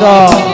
કૃષ્ણ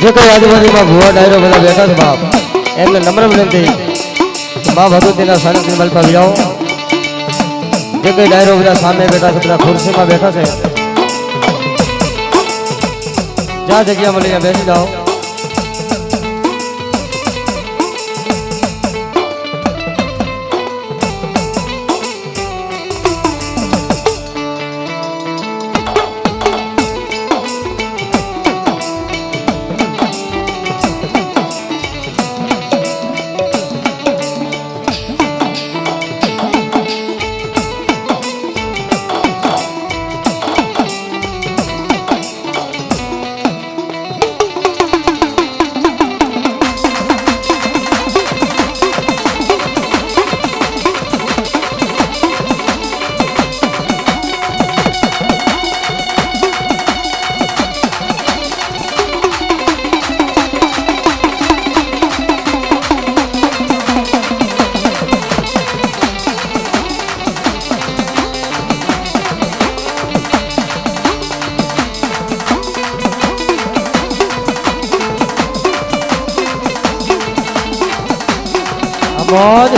જે કોઈ આજુબાજુમાં ભુવા ડાયરો બધા બેઠા છે બાપ એમને નમ્ર વિનંતી મા ભગવતીના સાનિધ્ય મલપા જાઓ. જે કોઈ ડાયરો બધા સામે બેઠા છે બધા ખુરશીમાં બેઠા છે જ્યાં જગ્યા મળીને બેસી જાઓ. મોજ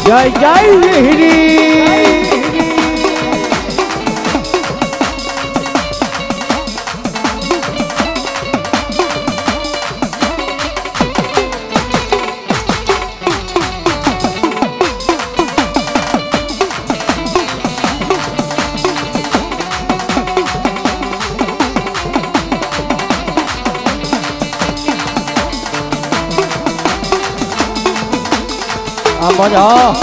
જય જય વિહરી આ મજા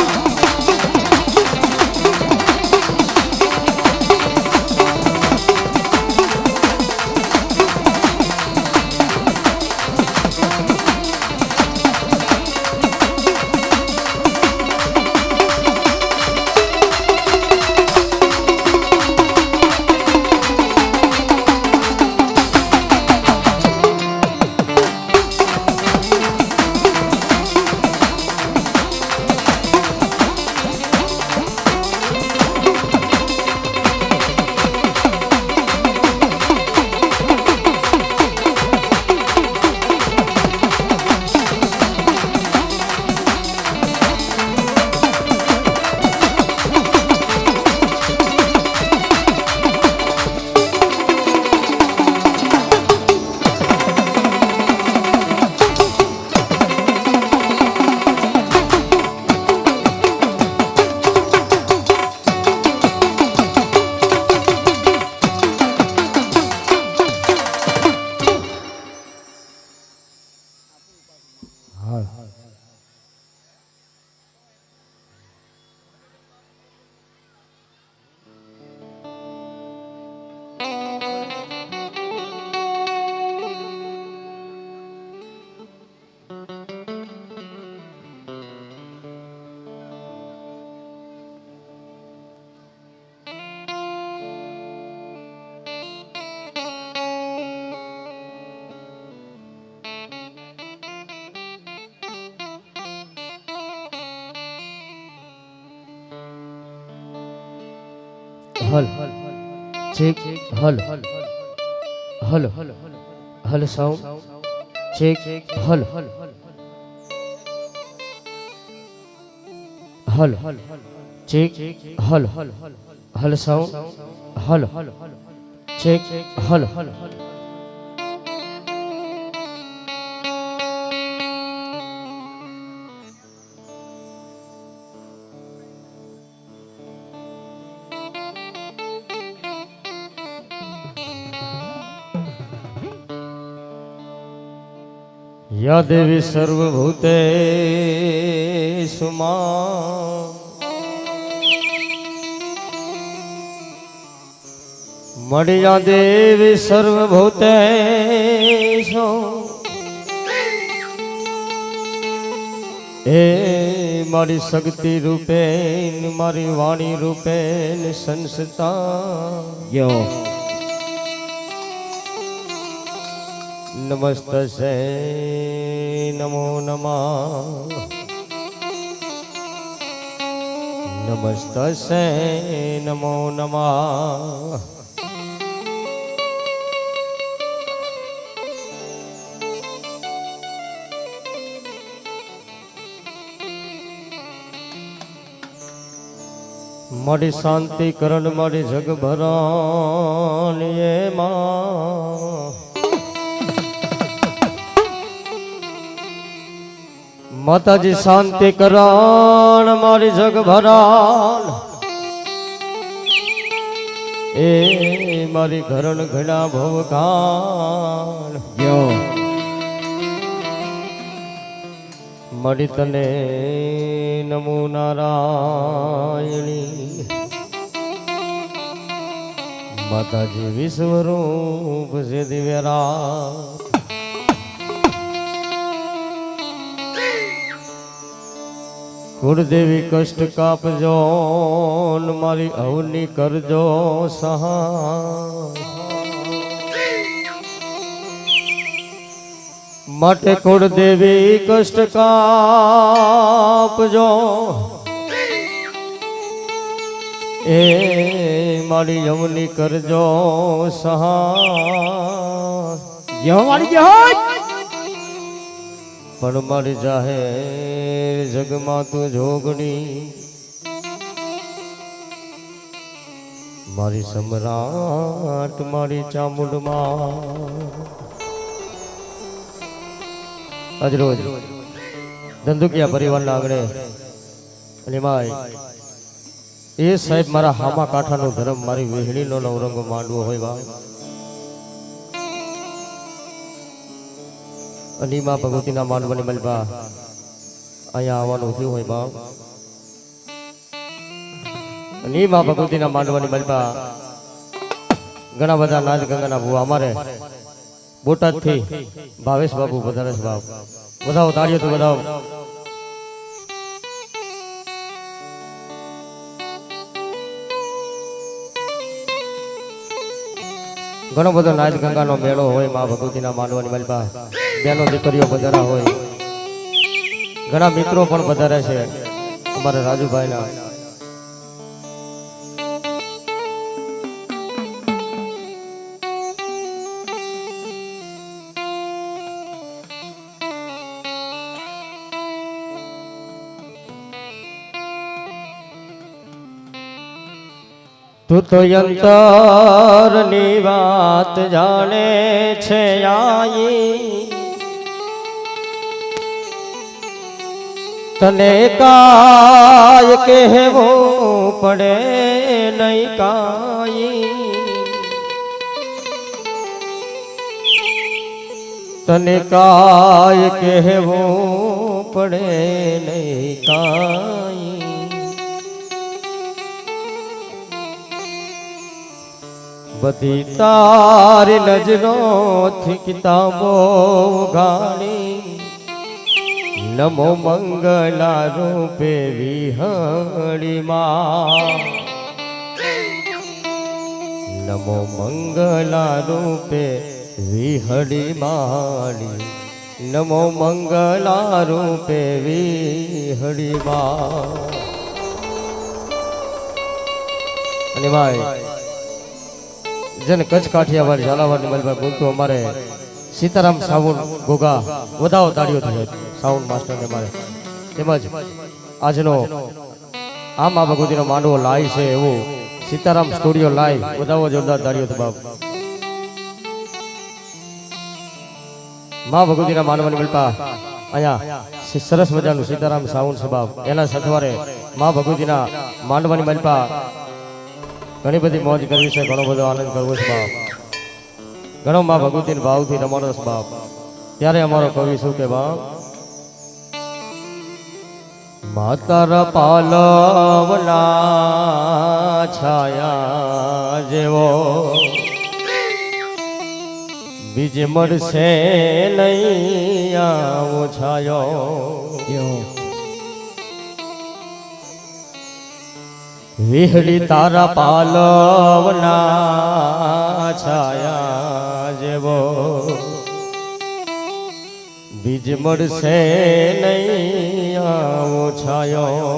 હલ ચેક હલ હલ હલ સાઉન્ડ ચેક હલ હલ ચેક હલ હલ સાઉન્ડ હલ ચેક હલ या देवी सर्वभूतेषु मां मडिया देवी सर्वभूतेषु ए मारी शक्ति रूपेण मारी वाणी रूपेण संसता यो नमस्तसे नमो नमः नमस्तसे नमो नमः मारी शांति करण मारी जग भरान ये मां माताजी शांति करान मारी जग भरान ए मारी घरण घड़ा भवकान यो मड़ी तने नमो नारायणी माताजी विश्वरूप से दिव्यरा कुलदेवी कष्ट कापजो मारी अवनी करजो सहा मटे कुलदेवी कष्ट कापजो ए मारी अवनी करजो सहा यो मारी पण मारी जाहेर जगमा तू जोगणी मारी सम्राट मारी चामुंडमा आज रोज धंधुकिया परिवार आंगणे अने माय ए साहेब मारा हामा काठानो धर्म मारी वेहणीनो नवरंग मांडवो होय बा अनीमा भगवतीना मानवनी मलबा अहींया आववानुं थयुं होय बाप अनीमा भगवतीना मानवनी मलबा घणा बधा नाच गंगाना भुवा अमारे बोटादथी भावेश बाबू पधारे छे बाप बधाओ ताळीओ तो बधाओ घणो बधो नाच गंगानो मेळो होय मां भगवतीना मानवनी मलबा बेनो दीकरीओ पधारा होय घणा मित्रों पण पधारे छे अमारा राजूभाईना तू तो यंतरनी वात जाने छे आई तने काय कहवो पड़े नहीं काई तने काय कहवो पड़े नहीं काई बधी तारी नजरों थी किताबों गानी नमो मंगला रूपे विहड़ी मां नमो मंगला रूपे विहड़ी माड़ी नमो मंगला रूपे विहड़ी मां અને ભાઈ જેને કચ્છ કાઠિયાવાડ ઝાલાવાડની મલભાઈ બોલતું અમારે સીતારામ સાવન ગોગા વધાવો તાળીઓ થઈ સાઉન્ડ માસ્ટરને મારે તેમજ આજનો આ મા ભગવતીનો માંડવો લાઈ છે એવું સીતારામ સ્ટુડિયો લાઈ વધાવો જોરદાર તાળીઓ થી બાપ મા ભગવતીના માંડવાની મિલપા અહીંયા સરસ મજાનું સીતારામ સાઉન્ડ છે બાપ એના સથવારે મા ભગવતીના માંડવાની મિલપા ઘણી બધી મોજ કરવી છે ઘણો બધો આનંદ કરવો છે બાપ ઘણો મા ભગવતીના ભાવથી રમવાનો છે બાપ ત્યારે અમારો કવિ શું કે બાપ માતારા પાલવના છાયા જેવો બીજ મળશે નહીં આવો છાયો વિહળી તારા પાલવના છાયા જેવો બીજ મળશે નહીં આવો છાયો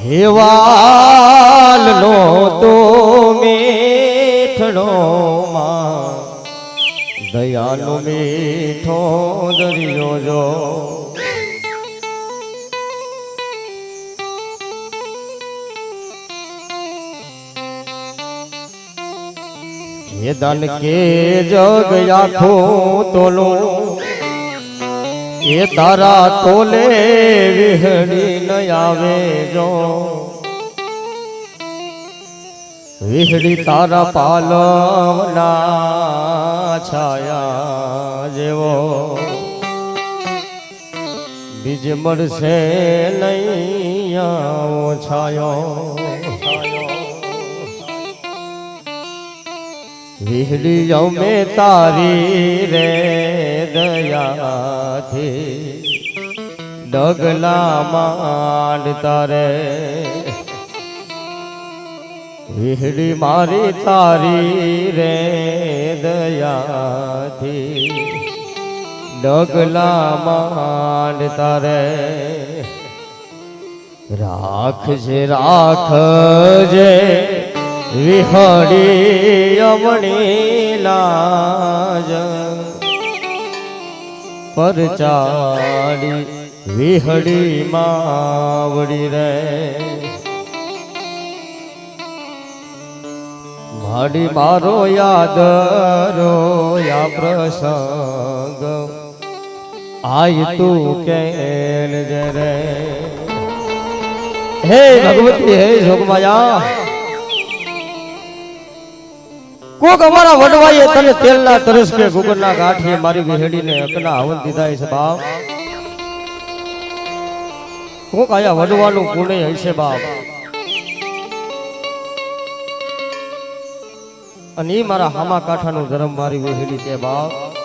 હેવાલ નો તો મીઠડો માં દયાનો મીઠો દરિયો જો ये दान के जग आखो तोलो ये तारा तोले विहड़ी न आवे जो विहड़ी तारा पालवना छाया जेवो बीज मरसे नहीं आओ छायो विहड़ियों में तारी रे दया थी डगला मांडता रे विहड़ी मारी तारी रे दया थी डगला मांडता रे राख जे विहड़ी अमणी लाज परचाड़ी विहड़ी मावड़ी रे माड़ी मारो याद रो या प्रसंग आई तू केल जरे हे भगवती हे जोगमाया कोक हमारा वडवाए तने तेलना तरस के गुगरना गाठिए मारी विहेड़ी ने अकना हवन दीधा है बाप कोक आया वडवानु पुणे है बाप अनी मारा हामा काठानु धर्म मारी विहेड़ी के बाप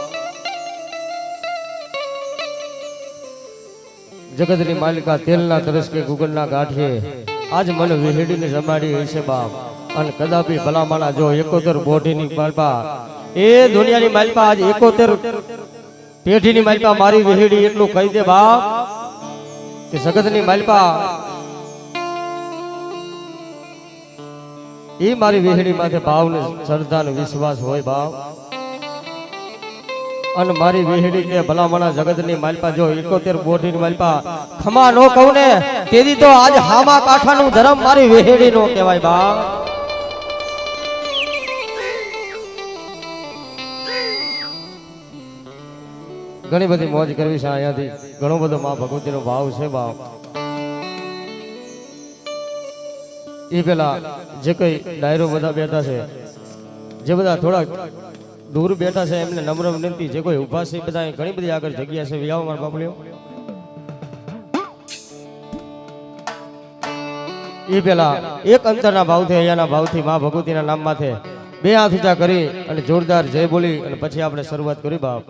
जगतनी मालिका तेलना तरस के गुगरना गाठिए आज मन विहेड़ी ने जमाड़ी है बाप અને કદાપી ભલામાના જો 71 બોડીની માલપા એ દુનિયાની માલપા આજ 71 પેઢીની માલપા મારી વિહેડી એટલું કહી દે બાપ કે જગતની માલપા એ મારી વિહેડી માથે ભાવ ને શ્રદ્ધા ને વિશ્વાસ હોય બાપ અને મારી વિહેડી કે ભલામાના જગતની માલપા જો 71 બોડીની માલપા ખમા નો કહું ને તેથી તો આજ હામા કાઠાનું ધર્મ મારી વિહેડી નો કહેવાય બાપ ઘણી બધી મોજ કરવી છે અહીંયાથી ઘણો બધો મા ભગવતીનો ભાવ છે બાપ એ પેલા જે કઈ ડાયરો બધા બેઠા છે જે બધા થોડા દૂર બેઠા છે એમને નમ્ર વિનંતી જે કોઈ ઉભા છે બધા ઘણી બધી આગળ જગ્યા છે વિયાવ મારા બાપલીઓ એ પેલા એક અંતરના ભાવથી અહીંયાના ભાવથી મા ભગવતીના નામમાંથી બે હાથ ઊંચા કરી અને જોરદાર જય બોલી અને પછી આપણે શરૂઆત કરી બાપ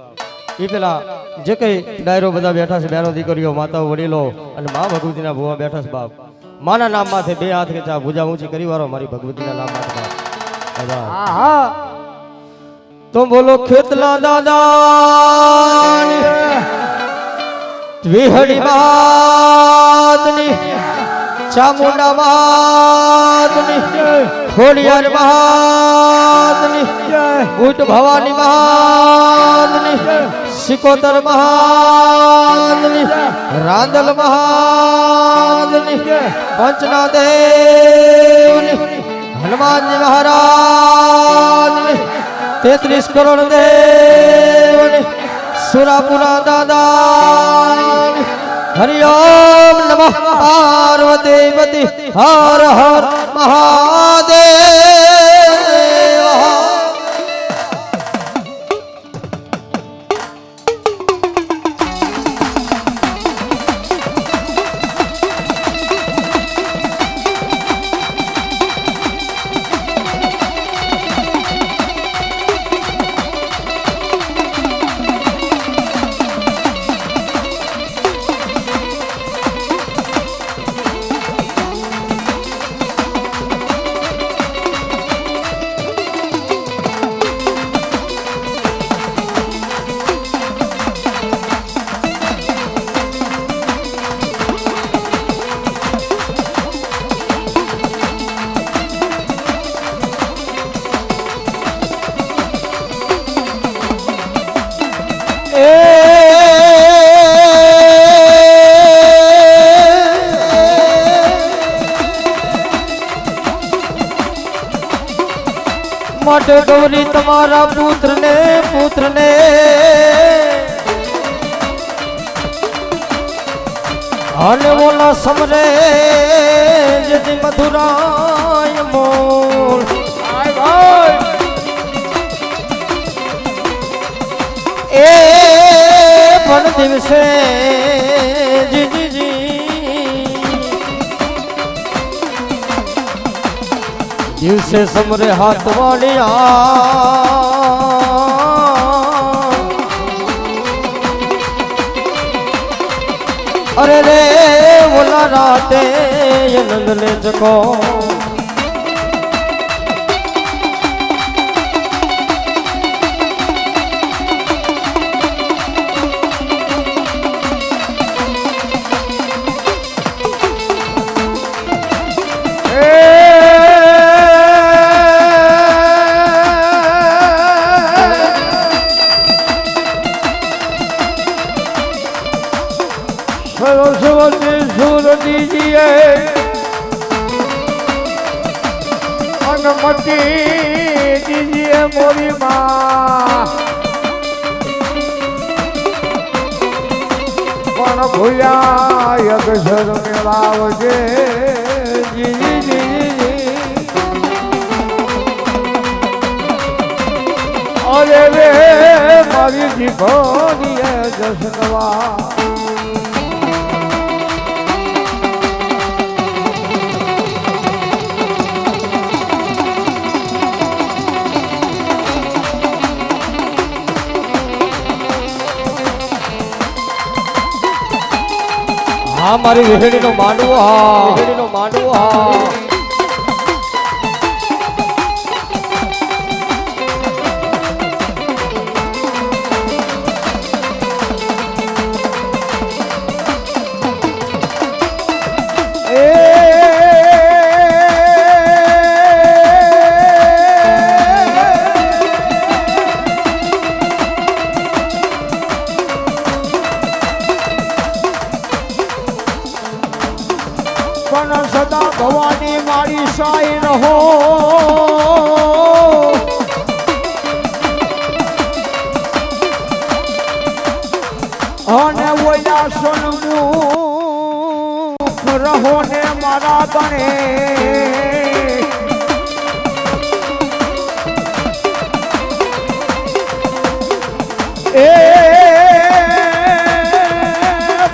એ પેલા જે કઈ ડાયરો બધા બેઠા છે બહેનો દીકરીઓ માતાઓ વડીલો અને મા ભગવતીના ભુવા બેઠા છે બાપ માના નામ માથે બે હાથ કે ભુજા ઊંચી કરી વાળો મારી ભગવતીના નામ માથે બાપ તો બોલો ખેતલા દાદા વિહડી માતની ચામુંડા મહાતની ખોડિયાર મહાતની ઉટ ભવાની મહાતની સિકોતર મહાતની રાંદલ મહાતની પંચના દેવની હનુમાનજી મહારાજની 33 કરોડ દેવની સુરાપુરા દાદાની હરિઓમ નમઃ પાર્વતી પતિ હર હર મહાદેવ માટે ગૌરી તમારા પુત્રને અને મોલા સમરે જેથી મધુરાય મોલ એ પણ દિવસે દિવસે સમરે હાથ વાળિયા અરે રે ઓલા રાતે નંદને ચકો सरस्वती सुर दीजिए अनुमति दीजिए मोरी माँ पण भूया यक्षर मेलावजे जी जी जी जी अरे रे मारी जीभोनी जसनवा હા મારી વિહડીનો માંડવો હા સદા ભવાની મારી સાઈ રહો અને ઓલા સન્મુખ રહો ને મારા ગણે એ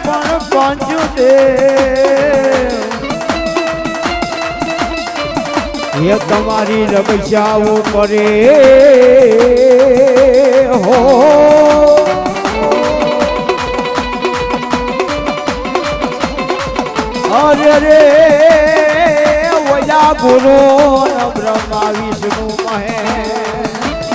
પણ પંચુદે ये तुम्हारी रक्षा करे हो अरे रे वजा गुरु ब्रह्मा विष्णु महेश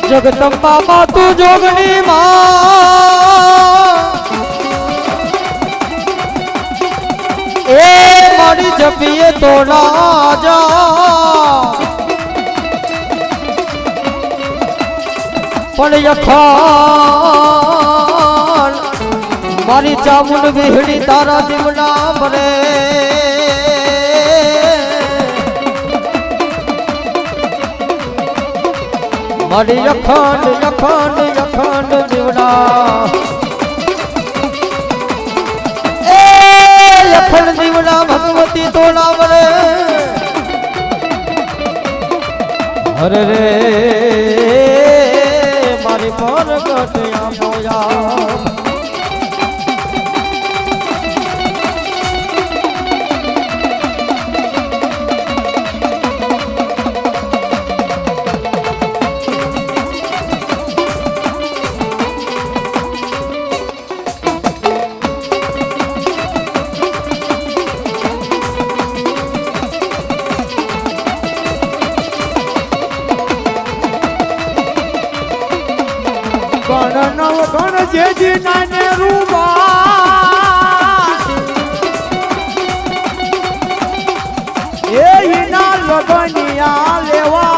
જગદંબા માં તું જોગણી માં એ મારી જપીએ તો ના જા પણ યખાન મારી ચામુંડ વિહડી તારા દીવડા મરે મારી યખાન યખાન યખાન દીવડા એ યખાન દીવડા ભગવતી તોડા મરે હરે રે મારી પરગટ આમોયા ગણ નવ ગણ જેજી નાને રૂબા એ હિના લગનિયા લેવા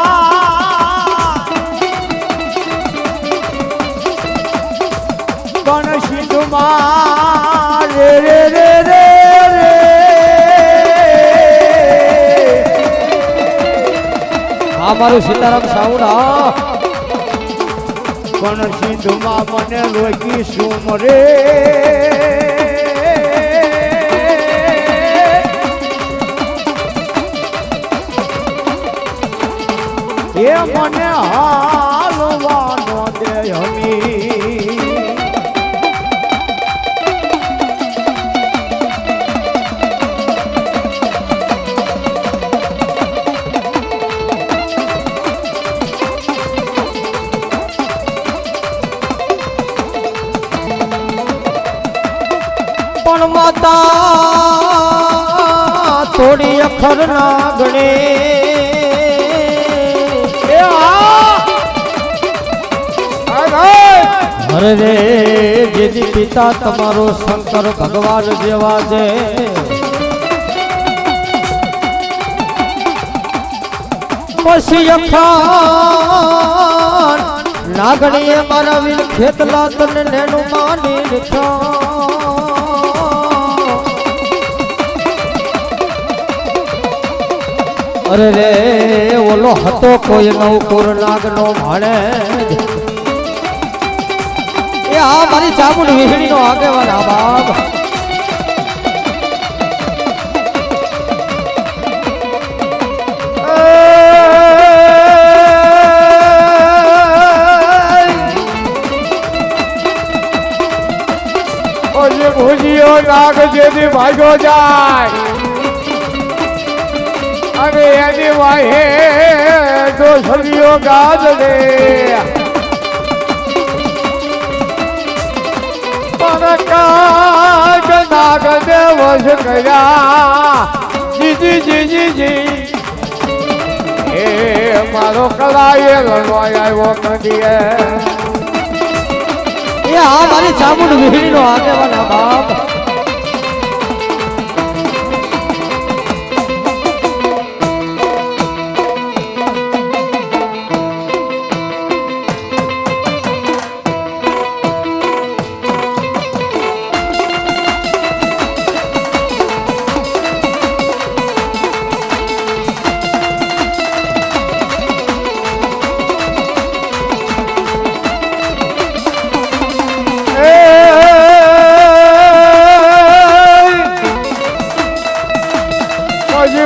ગણ સિંધુમાં રે રે રે રે રે હા મારું સીતારામ સાઉન્ડ હા પણ સિંધુમાં મને લોકી સુમરે એ મને હાલવાનો દે હમી પણ માતા થોડી અખર ના ગણે અરે રે જેથી પિતા તમારો શંકર ભગવાન જેવા છે પછી અખાન નાગણીએ મારા વીર ખેતલા તને નેનું માની અરે રે ઓલો હતો કોઈ નવકુર નાગનો ભાણે એ આ મારી ચામુંડ વિહડીનો આગેવાન આ બાપ ઓલી ભૂજીઓ નાગ જેથી ભાગ્યો જાય અને એની વાહે દોસરીઓ ગાદ દે પરકાગ નાગ દેવસ કર્યા જીજી જીજી જી એ મારો કલાએ રણવાય આવ્યો કદીએ એ આ મારી ચામુંડ વિહડીનો આગેવાન આ બાપ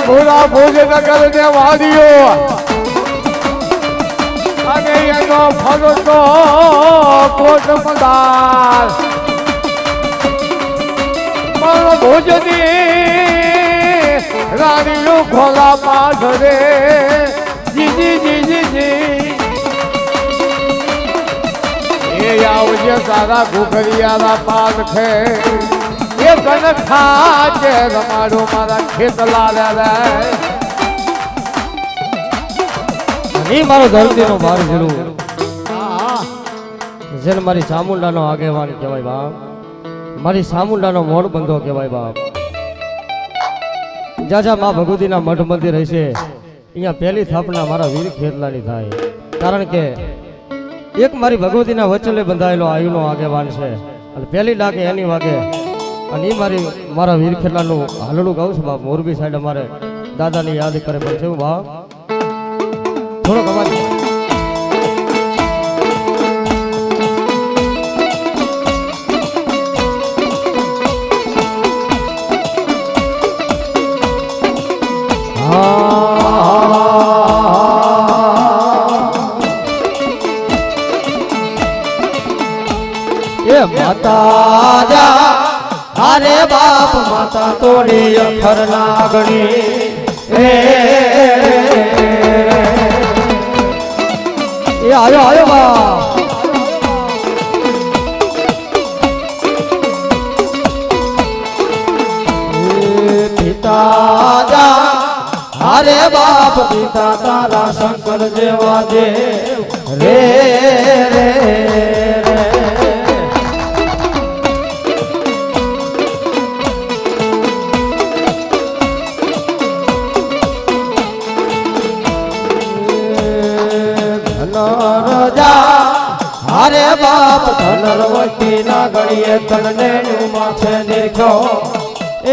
ભૂલા ભૂજ નગર ને વાદીઓ અને એનો ફરતો કોટ મદાર પણ ભુજની રાણીઓ ખોલા પાસ રે જીજી જીજી જી એ આવજે તારા ઘુઘરિયાના પાન છે એ કન ખાચે રમાડો મારા ખેતલા રે નહીં મારો ધરતીનો ભાર જરૂર જેને મારી ચામુંડાનો આગેવાન કહેવાય બાપ, મારી ચામુંડાનો મોડ બંધો કહેવાય બાપ. જ્યાં જ્યાં મા ભગવતીના મઠ મંદિર હશે અહીંયા પહેલી સ્થાપના મારા વીર ખેતલાની થાય. કારણ કે એક મારી ભગવતીના વચલે બંધાયેલો આયુનો આગેવાન છે અને પહેલી ડાકે એની વાગે. અને એ મારા વીર ખેતલાનું હાલડું ગાઉં છું બાપ. મોરબી સાઈડ અમારે દાદાની યાદ કરે પણ છે બાપ. થોડોક અવાજ. એ માતા જા અરે બાપ માતા તોડી અખર નાગણી એ આયો બાપ. પિતા જા અરે બાપ પિતા તારા શંકર જેવા દેવ રે રે અરે બાપ ધનરવતી ના ગળીએ તને માથે દેખ્યો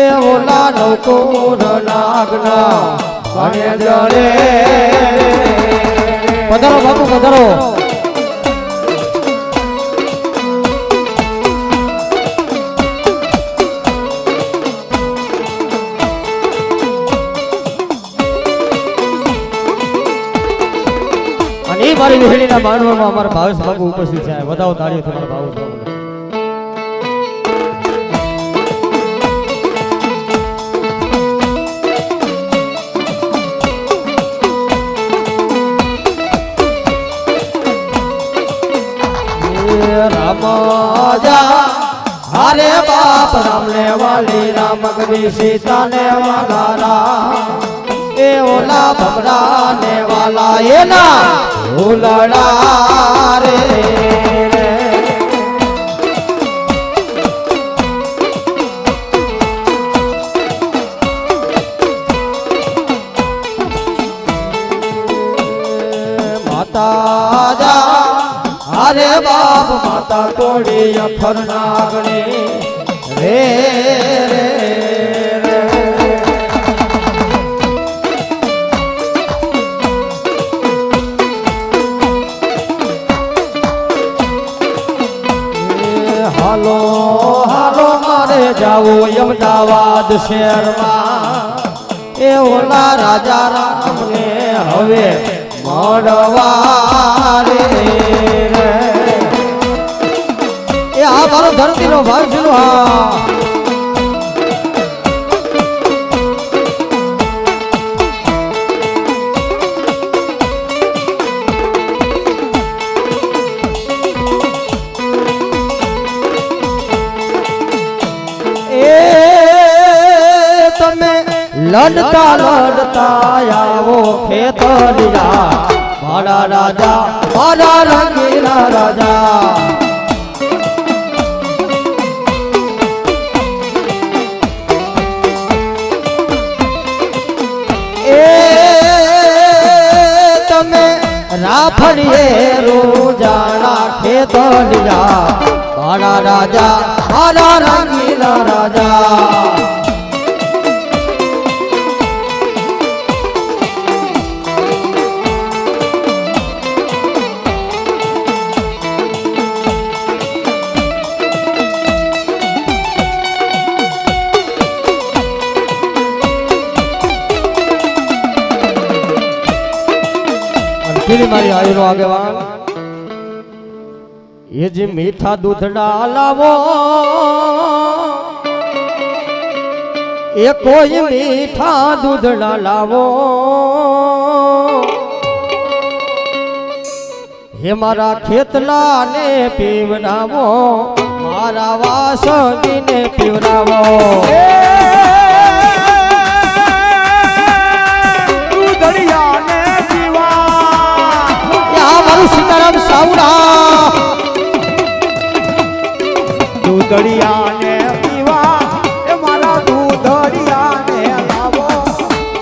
એ ઓલા નૌકોર નાગના અને જળે. પધારો બાપુ પધારો. અને એ મારી વિહળીના માનવામાં અમારા ભાવેશ બાપુ ઉપસ્થિત છે. વધાવો તાળીઓથી મારા ભાવેશ બાપુ. રામાજા અરે બાપ રામને વાલી રામગની સીતાને વાલા એ ઓલા ભમરા ને વાલા એના ઉલડા રે. માતા જા અરે બાપ માતા તોડી અખર નાગણી રે રે રે. હાલો હાલો મારે જાવું અમદાવાદ શહેરમાં એ ઓલા રાજા રામને હવે મળવા રે. એ આ મારો ધરતીનો ભાગ છે. હા તમે લડતા લડતા આવો ખેતરિયા મારા રાજા મારા રંગીલા રાજા. એ તમે રાફડીએ રોજાણા ખેતરિયા મારા રાજા મારા રંગીલા રાજા. મારી આયુનો આગેવાન એ જે મીઠા દૂધડા લાવો એ કોઈ મીઠા દૂધડા લાવો હે મારા ખેતલા ને પીવડાવો મારા વાસંગીને પીવડાવો. સીતારામ સાવડા દૂધડિયાને પીવા એ મારા દૂધડિયાને લાવો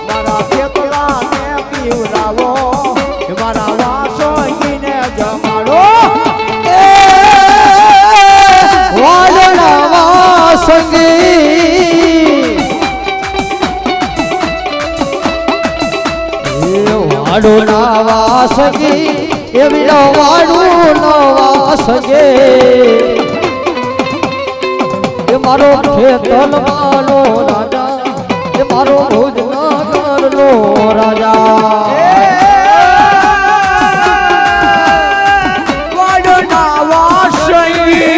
મારા પેપલાને પીવડાવો એ મારા વાસોઈને જમાડો વાડના વાસંગી વાડોના વાસંગી એવી વાડું વાસંગે એ મારો ખેતલ માનો રાજા એ મારો ભુજનગરનો રાજા વાડના વાસંગી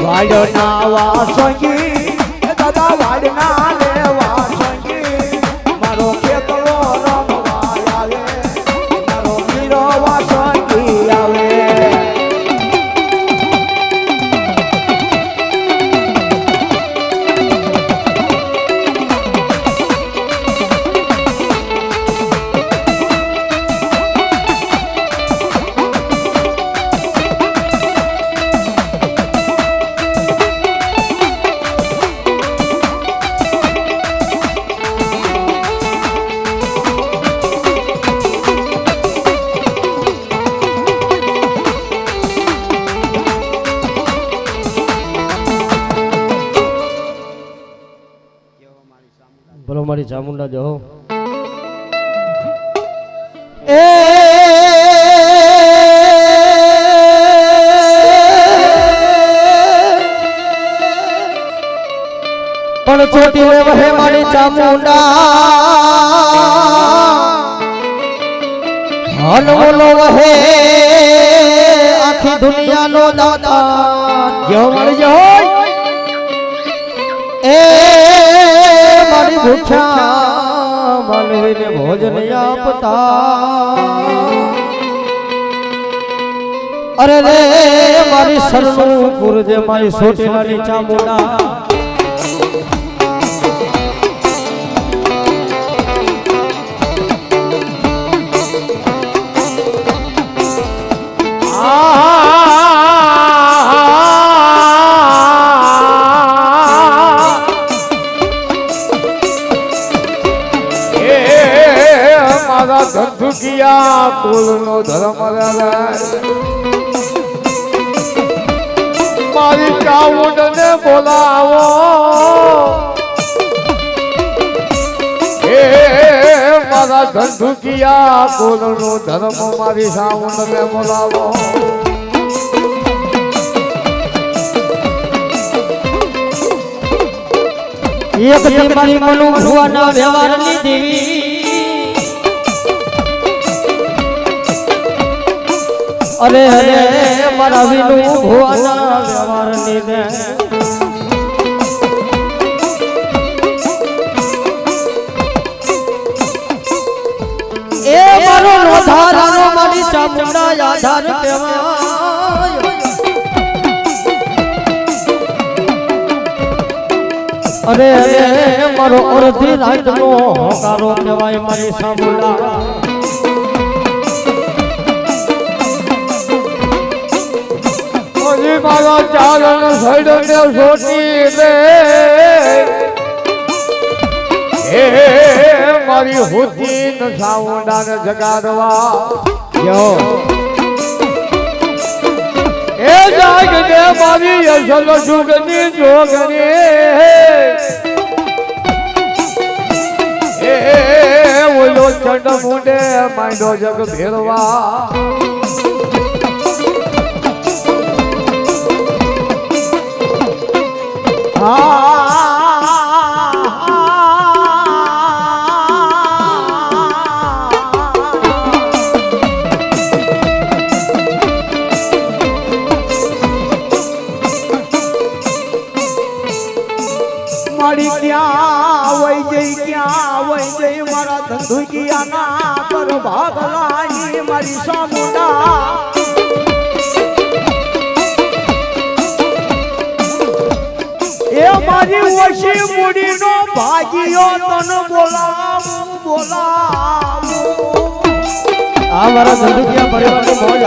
વાડના વાસંગી દાદા વાડના લે વાસંગી મારો ખેતલો રમવા આવે મારો મીરો વાસંગી આવે બોલો મારી ચામુંડા જો એ પણ ચોટી લે વહે મારી ચામુંડા હનવલો વહે આખી દુનિયાનો દાતા જો મારી જો એ મારી ભૂખ્યા માનવીને ભોજન આપતા અરે રે મારી સરનું પુરજે મારી સોટેલાની ચામુંડા ધંધુકિયા કુલનો ધર્મ મારી ચામુંડને બોલાવો હે મારા ધંધુકિયા કુલનો ધર્મ મારી ચામુંડને બોલાવો એક દી મારી મનુ ભુવાના વ્યવહારની દેવી અરે અરે મારા વિનુ ભુવાના વ્યવહારની દે એ મારો લોધારાનો મારી ચામુંડા આધાર કહેવાય અરે અરે મારો અડધી રાતનો હોકારો કહેવાય મારી ચામુંડા મારા ચારણ સડને સોટી દે હે મારી હોતી ન સાઉંડાને જગાડવા એ જાગને મારી અસલ જુગની જોગની એ ઓલો ચંડ મુંડે માંડો જગ ભેરવા મારી ક્યાં વઈ જઈ મારા ધંધુકિયાના પર ભાગલાઈ મારી ચામુંડા એ મારી ઓછી મૂડીનો ભાગીયો તને બોલાવું આ મારા ધંધુકિયા પરિવારનો મોજ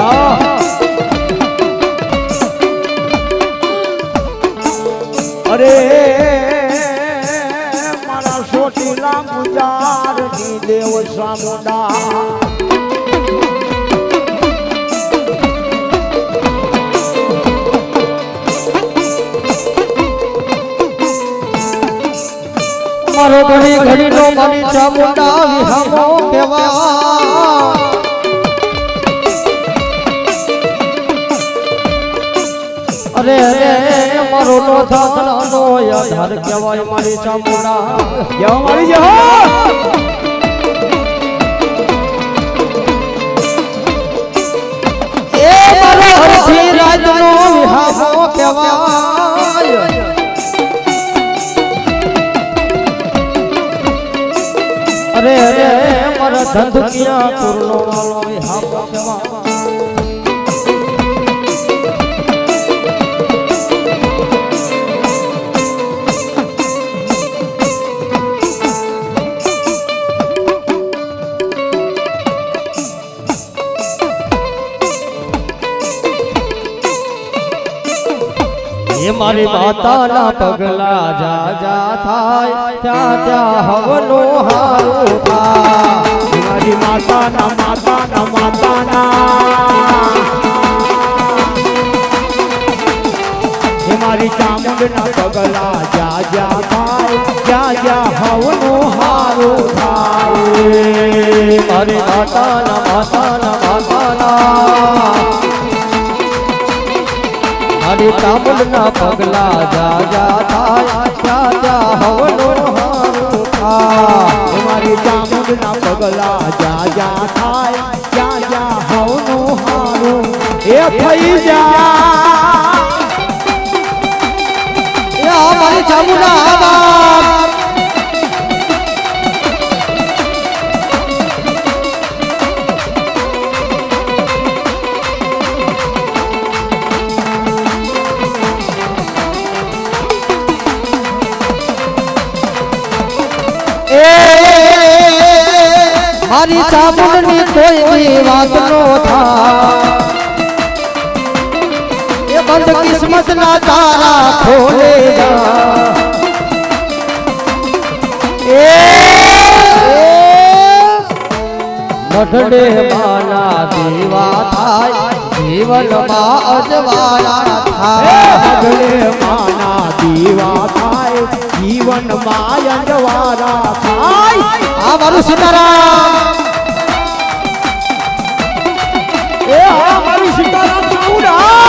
અરે મારા સોટીલા ગુજારની દેવ સામુંડા મારો ઘડી ઘડી નો મારી ચામુંડા વિહામો કેવા અરે અરે મારો નો થાતલાનો આધાર કેવાય મારી ચામુંડા જય મારી જય એ મારો હરથી રાજનો વિહામો કેવાય અરે અરે મારા ધંધુકિયા પૂર્ણો વાળો વિહામો કેવાય એ મારી માતાના પગલા જા જા થાય ત્યાં ત્યાં હવનો હારું થાય મારી માતાના હે મારી ચામુંડના પગલા જા જા થાય જ્યાં જ્યાં હવનું હારું થાય મારી માતાના મારી ચામુંડના પગલા જા જા થાય ત્યાં ત્યાં હવનો હારું થાય મારી ચામુંડના પગલા જા જા થાય જ્યાં જ્યાં હવનું હારું એ થઈ જા મારી ચામુંડા આવા મારી ચામુંડની કોઈ વાત નો થાય એ બંધ કિસ્મત ના તારા ખોલે મઢડે માના દેવા થાય જીવનમાં અજવાળા થાય મઢડે માના દીવા થાય જીવનમાં અંજવાળા થાય આ મારું સીતારામ એ આ મારું સીતારામ ચામુંડા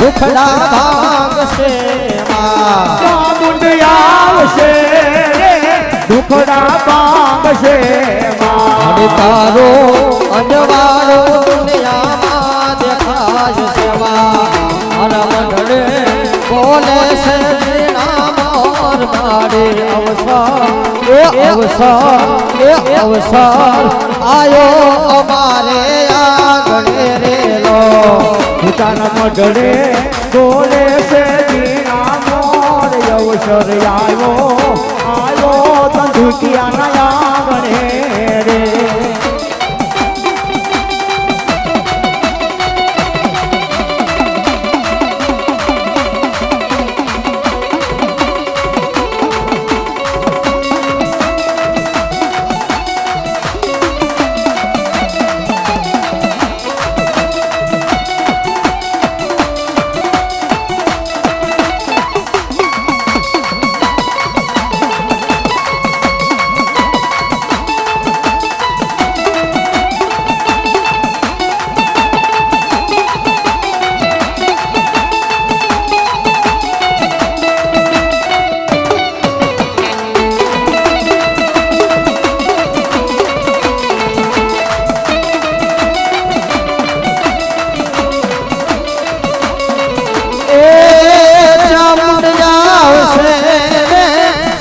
દુખડા ભાગશે ચામુંડ આવશે દુખડા ભાગશે તારો અંજવાળો દુનિયામાં દેખાય છે મારા મંડળે બોલે છે મોર મારે અવસર આયો અમારે આગળ રેલો પોતાના મઢડે બોલે છે જીણા મોર અવસર આવ્યો ધંધુકિયાના આંગણે રે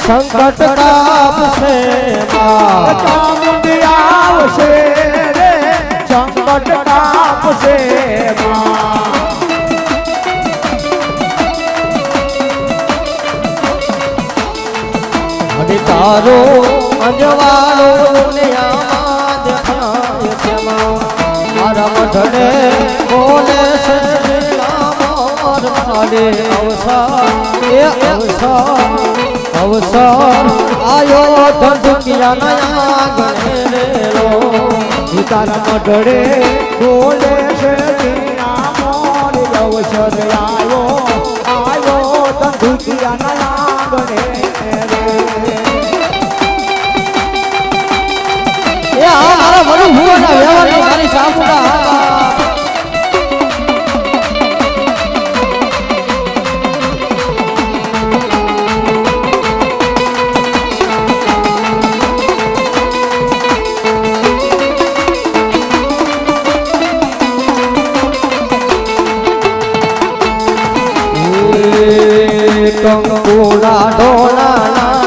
સંકટ કાપશે ચામુંડ આવશે રે સંકટ નથી તારો અંજવાળો દુનિયામાં દેખાય છે મારા મઢડે બોલે છે મોર મારે અવસર આયો ધંધુકિયા નયા ગણેલો તારા મઢડે બોલે છે જીના મોર અવસર આયો ધંધુકિયા નયા ગણે એ આ મારા વડું ભુવાના વ્યવહારની મારી સામુડા કંકુડા ઢોલાના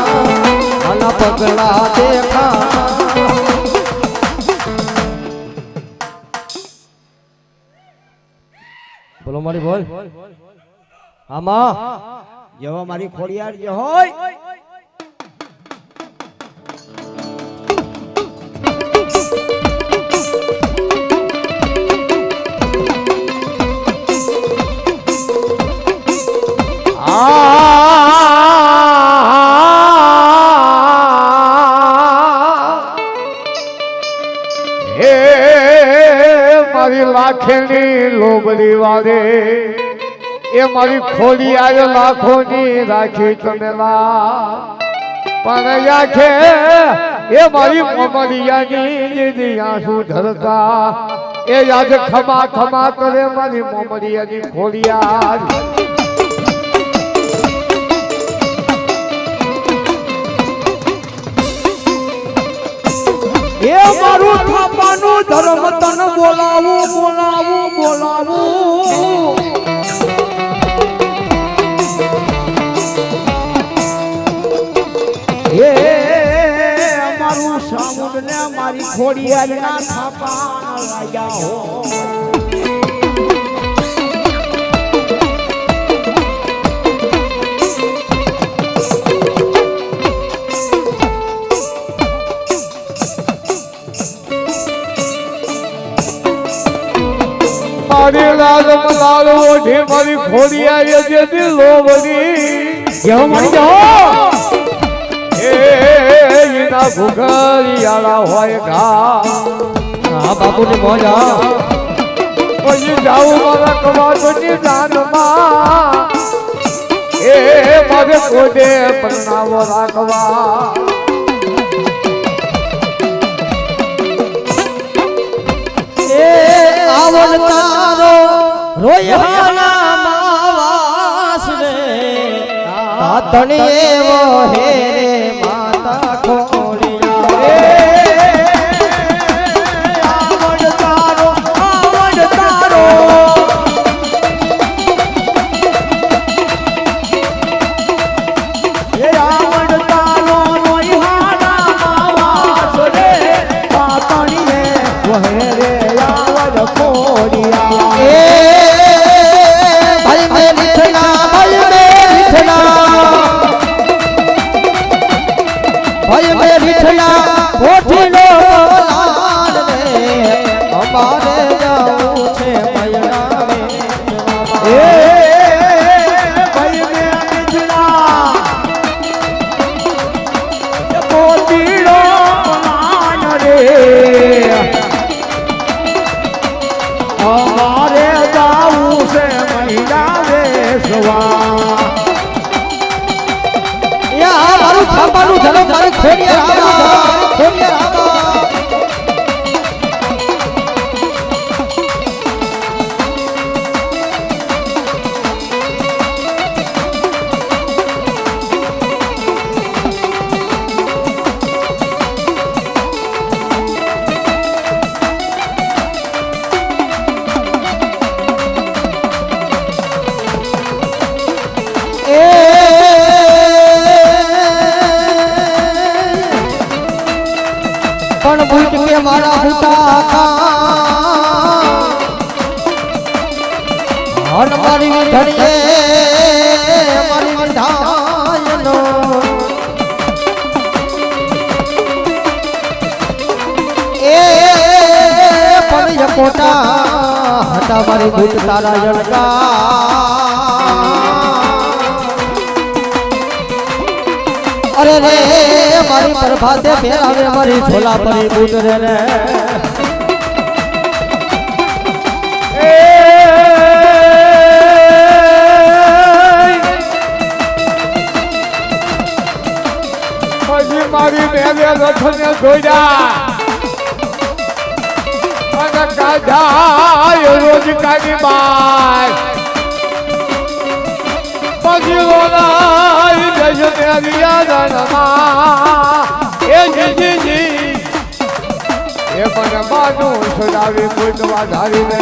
મન પગલા દેખા બોલો મારી બોલ આમાં જેવો મારી ખોડિયાર જે હોય મારી લાખેની લોબડી વાળે એ મારી ખોડી આવ્યો લાખોની રાખી તમેલા પણ આખે એ મારી મોમડિયાની આંસુ ધરતા એ યાદ ખમા ખમા કરે મારી મોમડિયાની ખોડિયાર એ મારું થાપાનું ધર્મ તન બોલાવું બોલાવું બોલાવું એ મારું સામુદ ને મારી ખોડિયાર ના થાપા લાગ્યા હો મારી લાલ લાલ ઓઢી મારી ખોડી આવી છે દિલો બની જેવો મળી જાઓ એના ભૂખરિયાળા હોય ઘા હા બાપુની મોજ પછી જાઉં મારા કવાટની દાનમાં એ મારે કોડે પરણાવો રાખવા આવન તારો રોયહાના માવાસ રે તાતણી એવો હે રે માતા ખોડિયા રે આવડ તારો એ આવડ તારો રોયહાના માવાસ રે તાતણી રે વહે રે આવડ ખોડિયા એ ભાઈ મે લીઠના ભાઈ મે લીઠના કોઠી લો લાલ રે અમારે જાવું છે મયણા રે એ ભાઈ મે લીઠના કોઠી લો લાલ રે અમારે જાવું છે મહિલા વેસવા યા મારું છાપાનું ધર્મ મારી ખોડિયાર આવા પણ ભૂત કે મારા ભૂતા હન મારી ધણીએ મારી વિધાયનો મારી ભૂત તારા જણકા અરે રે મારી પ્રભાતે ફેરાવે મારી છોલા પરી બૂટ રે રે પછી મારી મેલે રથને જોડ્યા અને કાઢા રોજ કાઢી બાર પછી રોલાઈ જશે મેરી યાદનમાં એ જીજી એ મને બાનું છોડાવી કોઈ ધારીને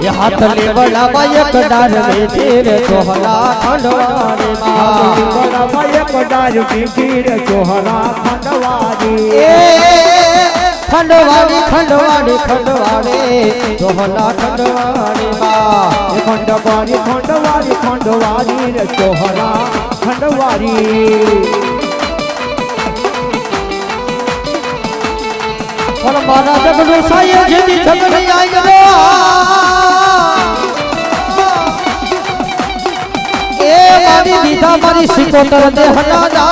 ये हाथ ले बड़ा बाय कडार में तेरे चोहरा खंडवारी बड़ा बाय कडार में तेरे चोहरा खंडवारी खंडवारी खंडवारी खंडवारी चोहरा खंडवारी खंडवारी खंडवारी खंडवारी रे चोहरा खंडवारी पर मारा जगड़ो साये जेदी झगड़ी आई गयो ए मारी दीदा मारी सिकोतर दे हटादा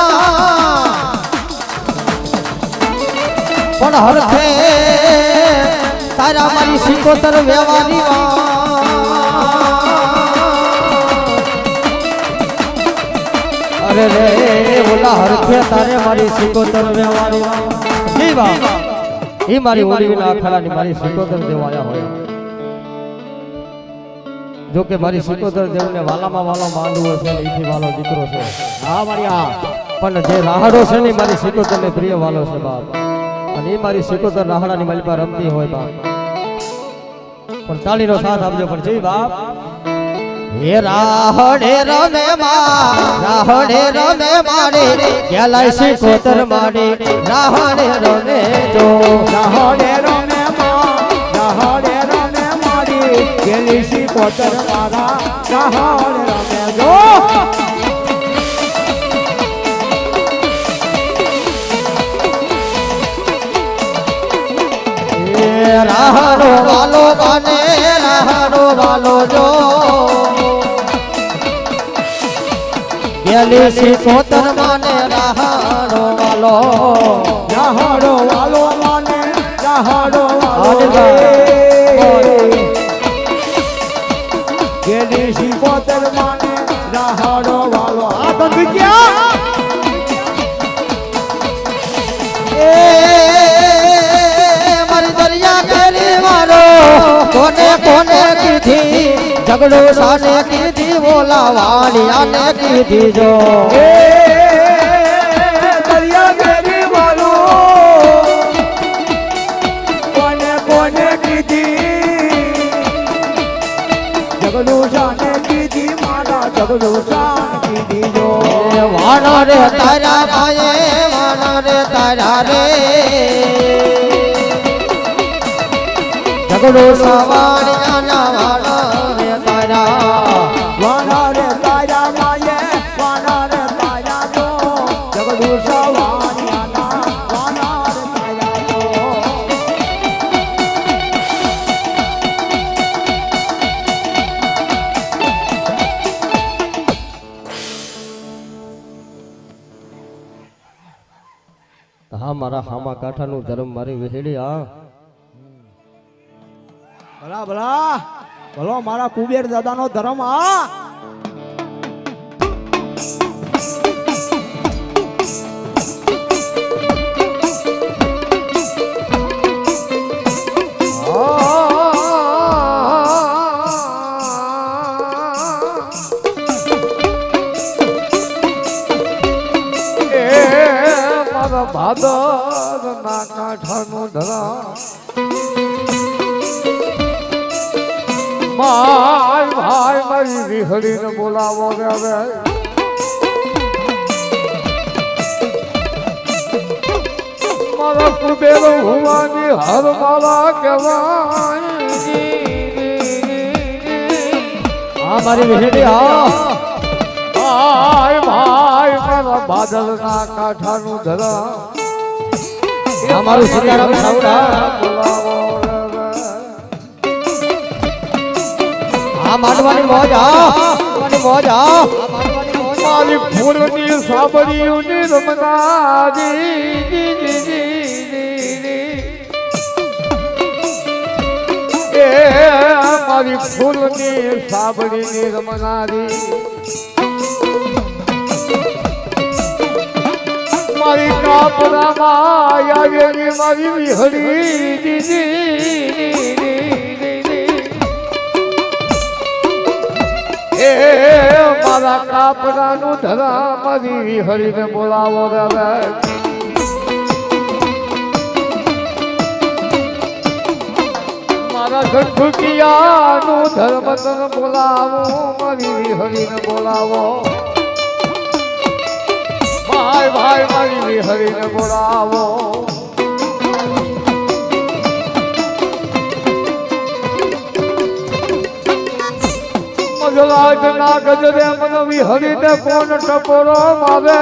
पण हरथे तारा मारी सिकोतर व्यवहारी अरे रे बोला हरथे तारे मारी सिकोतर व्यवहारी जी बा ही मारी ओडीना खलानी मारी सिकोतर देवाया होया जो के मारी सिकोतर देव ने वालामा वालो માંડવો છે ઈથી વાલો દીકરો છે હા મારિયા પણ જે રાહડો છે ને મારી સિકોતર ને પ્રિય વાલો છે બાપ અને એ મારી સિકોતર રાહડાની મારી પર રમતી હોય બાપ પણ તાળીનો સાથ આપજો પણ જય બાપ હે રાહડે રમે મારે ગેલાય સિકોતર મારે રાહડે રમે જો રાહડે રમે મારી ગેલી સિકોતર મારા રાહડે રમે જો રાહડો વાલો બને રાહડો વાલો જો ગેલી સિકોતર માને રાહડો વાલો માને રાહડો વાલો ગેલી સિકોતર માને રાહડો વાલો આ બંધ ક્યાં કોને કોને કીધી ઝઘડો સાને કીધી બોલાવાળિયાને કીધી જો દરિયા ગેરી વાલો કોને કોને કીધી ઝઘડો સાને કીધી મારા ઝઘડો સાને કીધી જો વાણો રે તારા ભાઈએ વાણો રે તારા રે ઝઘડો સવાળિયાના વાળો રે તારા વાના રે તારા માયે વાના રે તારા જો ઝઘડો સવાળિયાના વાના રે તારા જો હા મારા હામા કાંઠાનું ધર્મ મારી વિહેડી હા ભલા ભલા ભલો મારા કુબેર દાદાનો ધર્મ આ ભાદર ના કાંઠાનું ધરા ભાઈ મારી વિહળીને બોલાવો હવે મારા કુબેર હુવાની હર માલા કહેવાય હા મારી વિહેડી હા ભાઈ ભાઈ મારા બાદલના કાંઠાનું ધરા અમારું સીતારામ સાવડા આ માંડવાની મોજ માંડવાની મોજ મારી ફૂલની સાબરીઓની રમનારી એ મારી ફૂલની સાબરીની રમનારી મારી કાપરામાં આવેલી મારી વિહળી એ મારા કાપરાનું ધરા મારી વિહળીને બોલાવો રે મારા ધનધુકિયાનું ધર્મ તન બોલાવો મારી વિહળીને બોલાવો ભાઈ ભાઈ મારી વિહળીને બોલાવો મગરાજ ના ગજરે મન વિહળીને કોણ ટપોરો મારે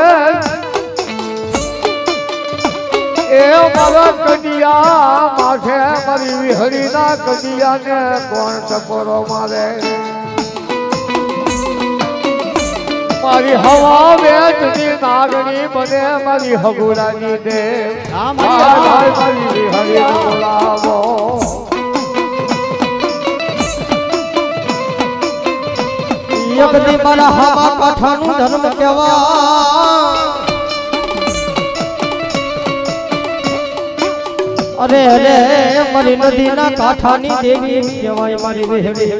એ મારા કડિયા માથે મારી વિહળીના કડિયાને કોણ ટપોરો મારે મારી હવા વેચની નાગણી બને મારી હગુરાની દે મારી વિહળીને બોલાવો એક દી મારા હામા કાંઠાનું ધર્મ કહેવા અરે અરે મારી નદીના કાંઠાની દેવી કહેવાય મારી વિહળી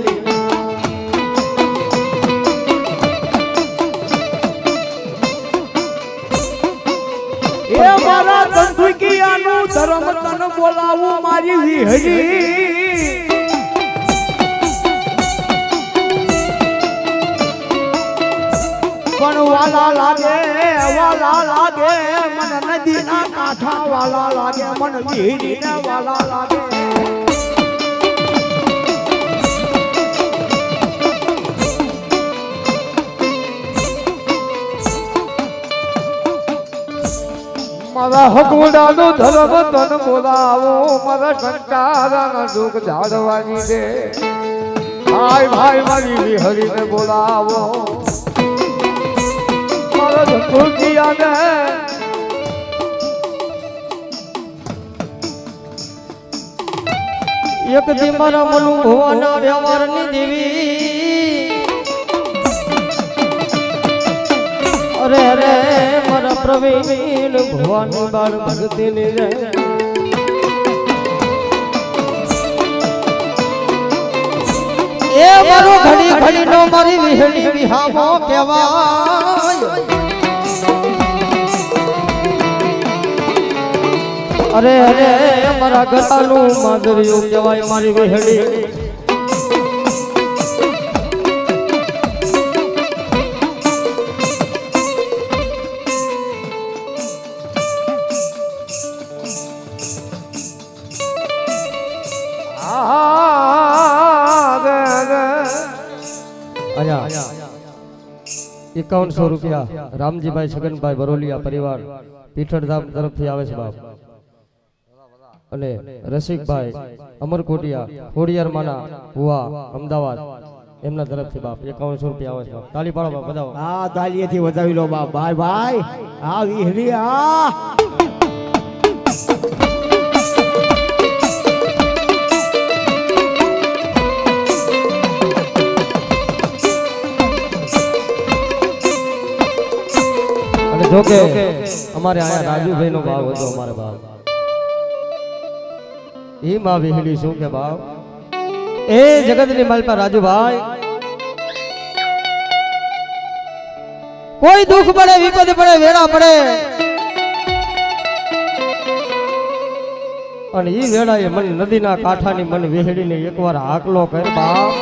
એ મારા ધનધુકિયાનું ધર્મ તન બોલાવું મારી વિહળી પણ વાલા લાગે મને નદીના કાંઠા વાલા લાગે મને વિહળીને વાલા લાગે મારા હગુડાનું ધર્મ તન બોલાવો મારા સંકારાના દુઃખ ઝાડવાની દે ભાઈ ભાઈ મારી વિહળીને બોલાવો મારા ધનધુકિયાને એક દી મારા મનુ ભુવાના વ્યવહારની દેવી અરે અરે મારા પ્રવીણ ભુવાની બાળ ભગતીની રે એ મારો ઘડી ઘડી નો મારી વિહળી વિહામો કહેવાય અરે અરે મારા ગળાનું માધુર્યું કહેવાય મારી વિહળી અહીંયા 5100 રૂપિયા રામજીભાઈ છગનભાઈ બરોલિયા પરિવાર પીઠળધામ તરફથી આવે છે બાપ અને રસિકભાઈ અમરકોટિયા ખોડિયારમાના ભુવા અમદાવાદ એમના તરફથી બાપ 5100 રૂપિયા આવે છે બાપ તાળી પાડો બાપ બધાઓ હા તાળીએથી વધાવી લો બાપ ભાઈ ભાઈ આ વિહળી જોકે અમારે આયા રાજુભાઈ નો ભાવ હતો અમારે ભાવ એ માં વિહળી શું કે ભાવ એ જગતની માલપા રાજુભાઈ કોઈ દુઃખ પડે વિપદ પડે વેળા પડે અને ઈ વેળાએ મને નદીના કાંઠાની મને વિહળીને એકવાર હાકલો કર બાપ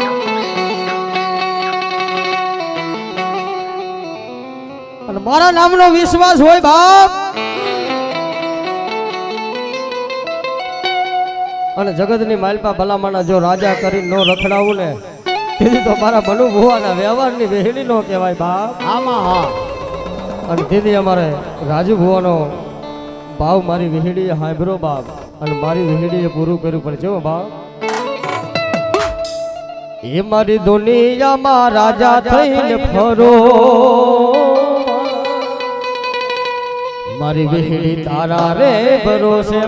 અને મારા નામનો વિશ્વાસ હોય બાપ અને જગતની માલપા ભલામણા જો રાજા કરી નો રખડાવું ને તેથી તો મારા મનુ ભુવાના વ્યવહારની વેહળી નો કહેવાય બાપ આમાં હા અને તેથી અમારે રાજુ ભુવાનો ભાવ મારી વિહીડીએ હાંભળો બાપ અને મારી વિહીડીએ પૂરું કર્યું પણ જો બાપ એ મારી દુનિયામાં રાજા થઈને ફરો મારી વિહીડી તારા રે ભરોસે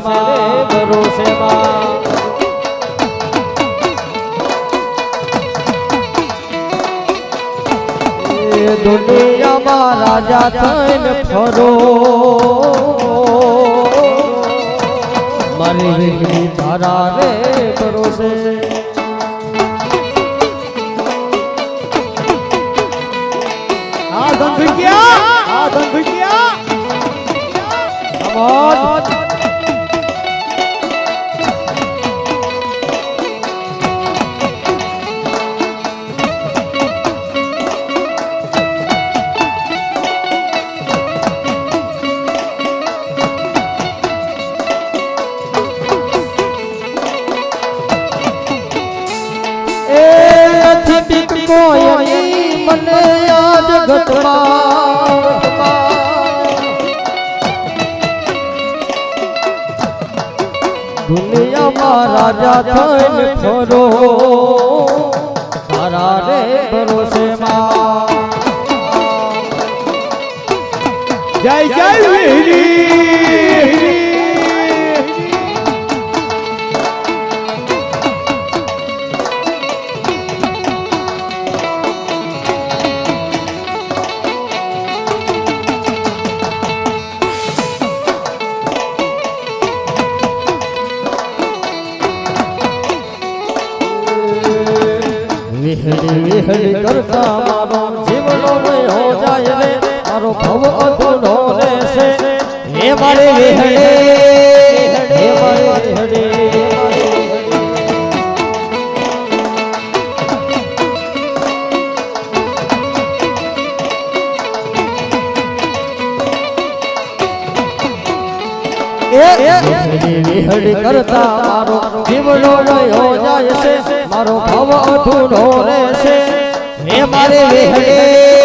દુનિયામાં રાજા થઈને ફરો મારી વિહીડી તારા રે ભરોસે આ ધંધુકિયા મને આ જગતમાં દુનિયામાં રાજા થઈને ફરો તારા રે ભરોસે જય જય વીરી વિહળી કરતા મારો જીવનો નહીં હો જાય રે મારો ભવ અધૂરો રહેશે હે મારી વિહળી વિહળી કરતા મારો જીવનો નહીં હો જાય છે મારો ભવ અધૂરો રહેશે હે મારી વિહળી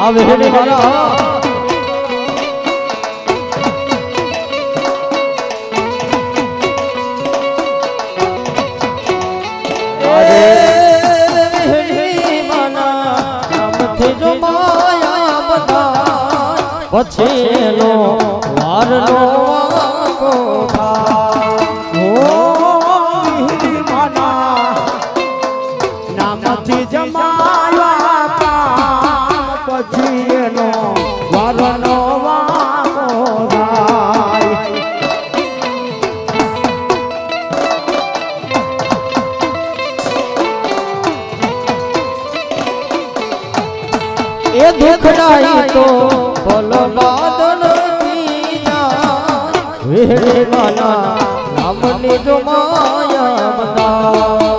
આ વિહળી મારા પછી એનો વારનો વાગો નામથી જમાયા પછી એનો વારનો વાગો થાય એ દુખડાઈ તો બોલો બાદલ વિહળી માના નામની જો માયા બધા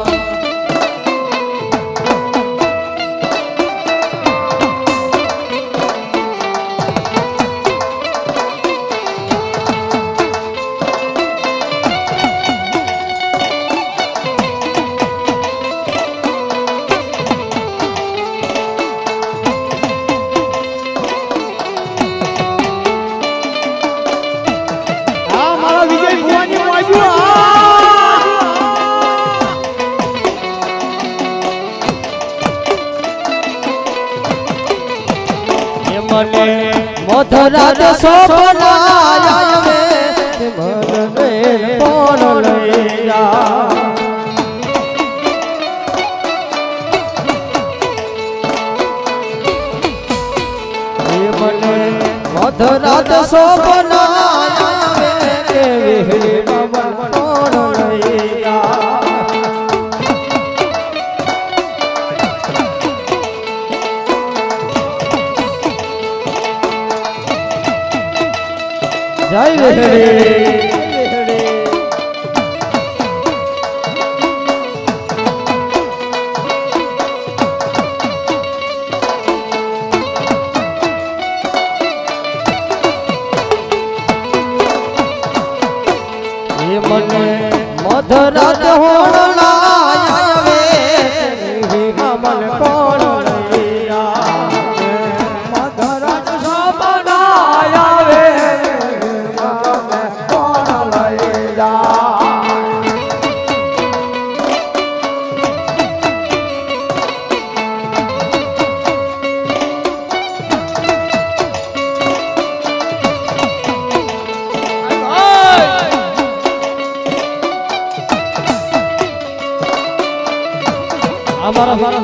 મને મધરાત સોપનાય આવે મને કોણ લઈ જા મને મધરાત સોપનાય આવે કે વિહળી કોણ લઈ જા જય વેહડી મને મધરાત હોણલા આવે મન કોણ મધરાત સપના આવે મને કોણ લઈ જાય અમારા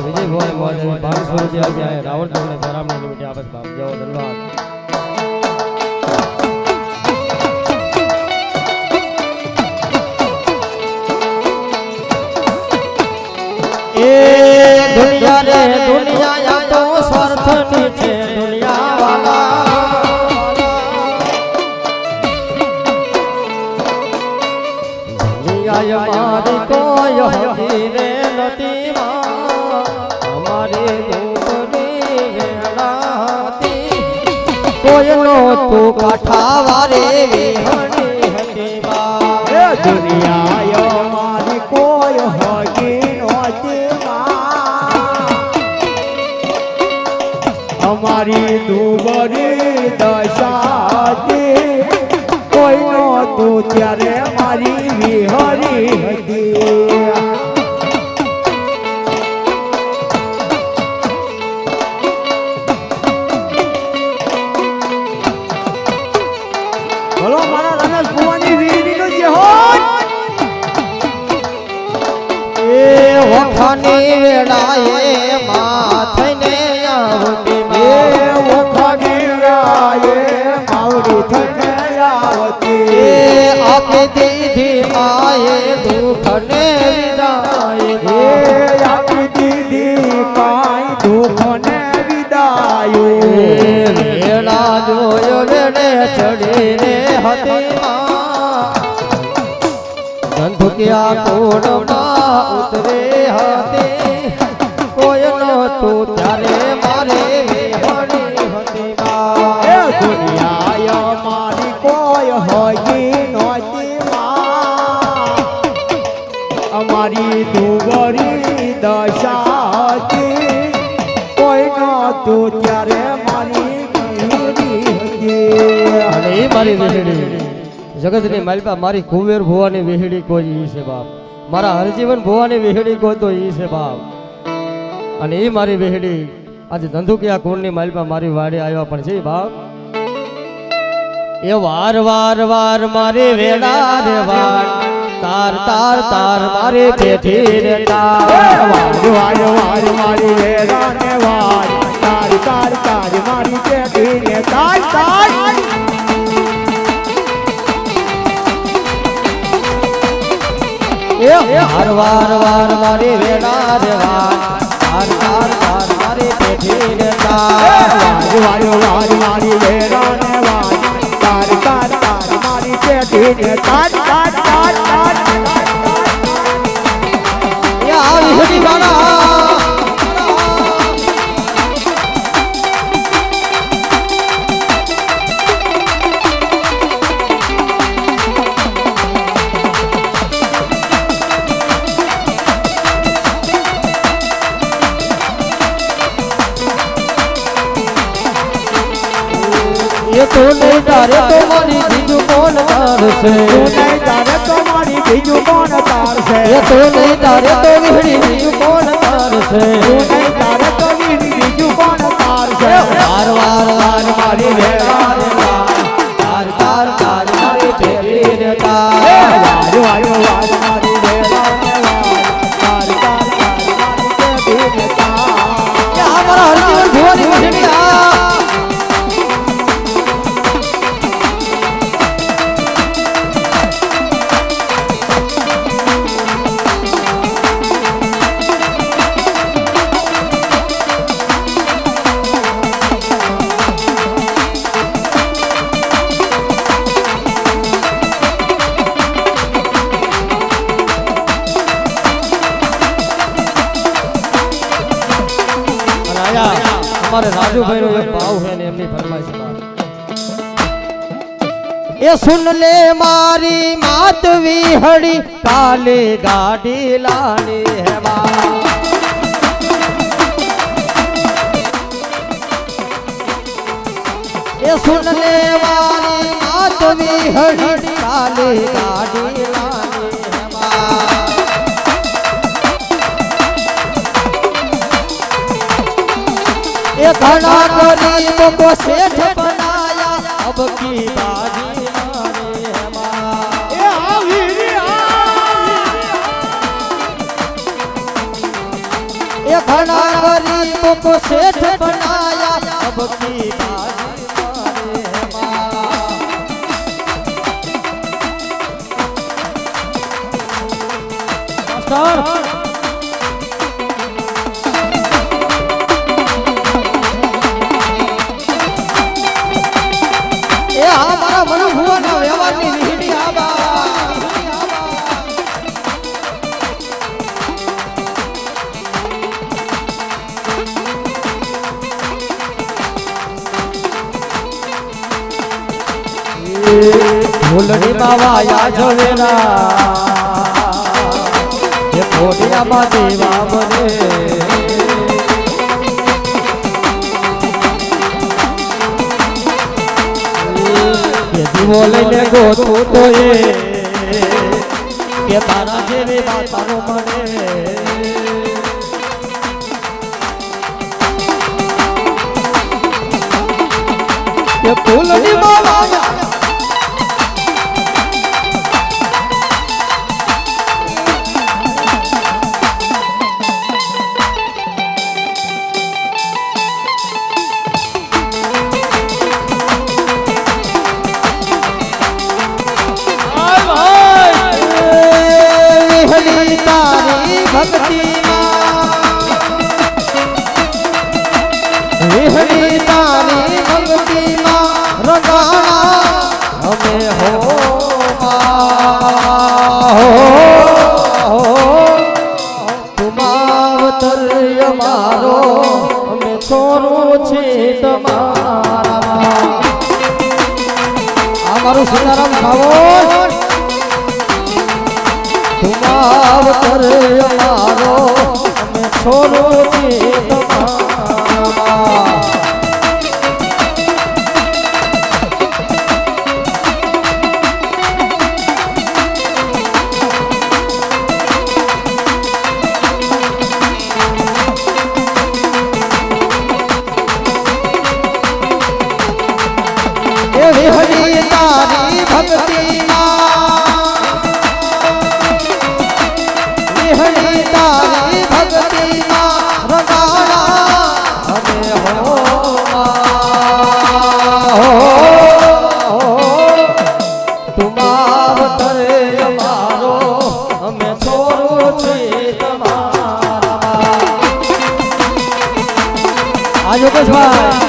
વિજય ભવાની મહાદેવ 500 રૂપિયા રાવણ તમને બરાબર લિમિટ આપે બાપ જવો ધન્યવાદ એ દુનિયા રે દુનિયા આ તો સ્વાર્થની છે દુનિયા વાલા મારી કોઈ હતી રે નથી અમારી દુબરી વેળાતી કોઈનો તું કાઠાવારે વિહણી હતી દુનિયા મારી કોઈ હકી નહોતી અમારી દુબરી દશાતી કોઈ નહોતું ત્યારે મારી વિહરી હતી બોલો મારા રમેશ ભુવાની વીરીનો જે હોત એ વખાની વેળાએ માથને આવતી એ વખાની વેળાએ માવડી થઈને આવતી એ આપી દીધી માએ દુઃખને વિદાય એ આપી દીધી કાંઈ દુઃખને વિદાયો વેળા જોયો વેળે ચડીને હતી ધંધુકિયા કોણમાં ઉતરે હતી કોઈનો તું ત્યારે મારે વિહણી હતી એ દુનિયા મારી કોઈ હકી નહોતી અમારી દુબરી દશાતી કોઈ નહોતું ત્યારે મારી વિહરી હતી અને એ મારી વેહડી જગતની માલિકા મારી કુંવેર ભુવાની વેહડી કોઈ ઈ છે બાપ મારા હરજીવન ભુવાની વેહડી કોઈ તો ઈ છે બાપ અને એ મારી વેહડી આજે ધંધુકિયા કુંડની માલિકા મારી વાડે આવ્યા પણ છે બાપ એ વાર વાર વાર મારી વેળા રે વાર તાર તાર તાર મારી પેઠી રે તાર વાર વાર વાર મારી વેરાને વાર તાર તાર તાર મારી પેઢીને તાર તાર એ વાર વાર વાર મારી વેળા રે વાર તાર તાર તાર મારી પેઠી રે તાર વાર વાર મારી વેરાને વાર તાર તાર તાર મારી પેઢીને તાર તાર તાર તાર એ આ વિહડી વાળા ये तो नहीं तारे तो मारी बीजू कौन तारसे તું નહીં તારે તો મારી બીજું કોણ તારશે ये तो नहीं तारे तो विहड़ी बीजू कौन तारसे તું નહીં તારે તો બીજું કોણ તારશે वार वार वार मारी वेला रे वार तार तार तार मारी तेरी रे तार વાર વાર વાર મારી વેરાને વાર તાર તાર તાર મારી પેઢીને તાર ये हमारा हरजीवन भुવાની વેહડી આ અમારે રાજુભાઈ નો એક ભાવ છે ને એમની ફરમાઈશ એ સુન લે મારી માત વિહળી કાલી ગાડી લાની હે મા એ સુન લે મારી માત વિહળી કાલી ગાડી લાની હે મા ये घना गरीब को सेठ बनाया अब की बाजी मारे ये घना गरीब को सेठ बनाया अब की बाजी मारे हमारा मन हुआ ना व्यवहार नहीं आबा फूलड़ी बाबा या जवेरा ये फोड़िया देवा बने बोले ने गो तो ये के तारा जेवी बातारो मने ये फूलनी बाबा भक्ति विहरी तारी भक्ति रंगाना हमें हो तुम अवतर मारो हमें छोरो छे तमारा हमारो सीताराम भावो तुम अवतर मारो हमें छोरो छे तमारा हरी तारी भक्ति हरी तारी भक्ति रंगाना हमें हो तुम अवतर मारो हमें छोरो छे तमारा आज योगेश भाई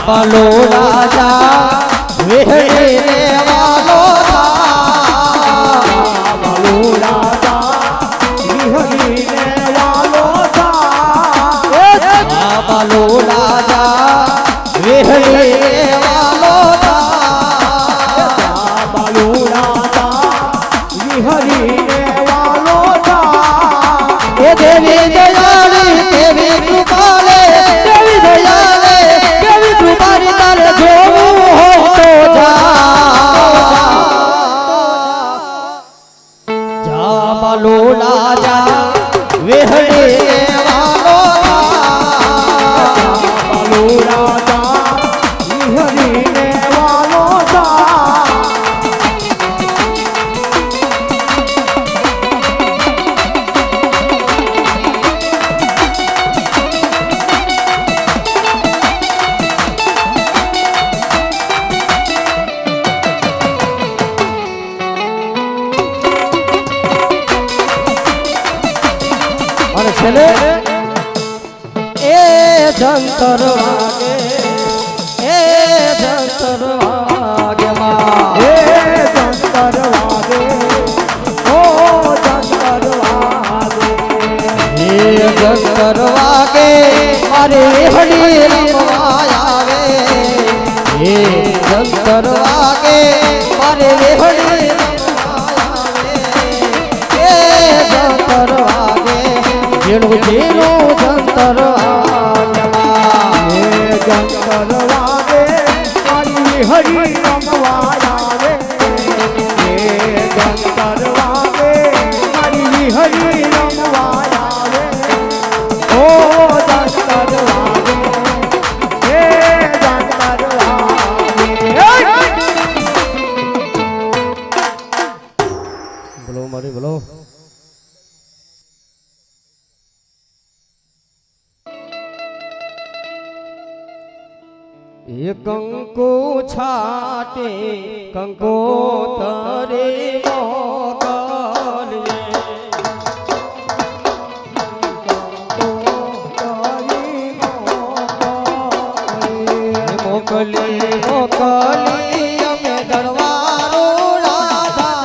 बालो राजा वेहरे वालो था बालो राजा वेहरे वालो था बालो राजा वेहरे वालो था बालो राजा वेहरे वालो था ये देवी दयाली देवी कृपाले देवी दयाले तुम्हारी तर जो हो तो जा बलोला जा वेहरे वालो बलोला जा वेहरे वालो जा છેલ્લે એ જંતર વાગે એ જંતર વાગે માં એ જંતર વાગે ઓ જંતર વાગે એ જંતર વાગે મારે હડી રમવા આવે એ જંતર વાગે મારે હડી જંતર વાગે ઝીણું ઝીણું જંતર વાગે એ જંતર વાગે મારી હરી રમવા આવે એ જંતર વાગે મારી હરી રમવા આવે ઓ જંતર વાગે એ જંતર વાગે બોલો મારી બોલો એ કંકુ છાટે કંકો તરે મોકલી મોકલી અમે દરવારો રાધા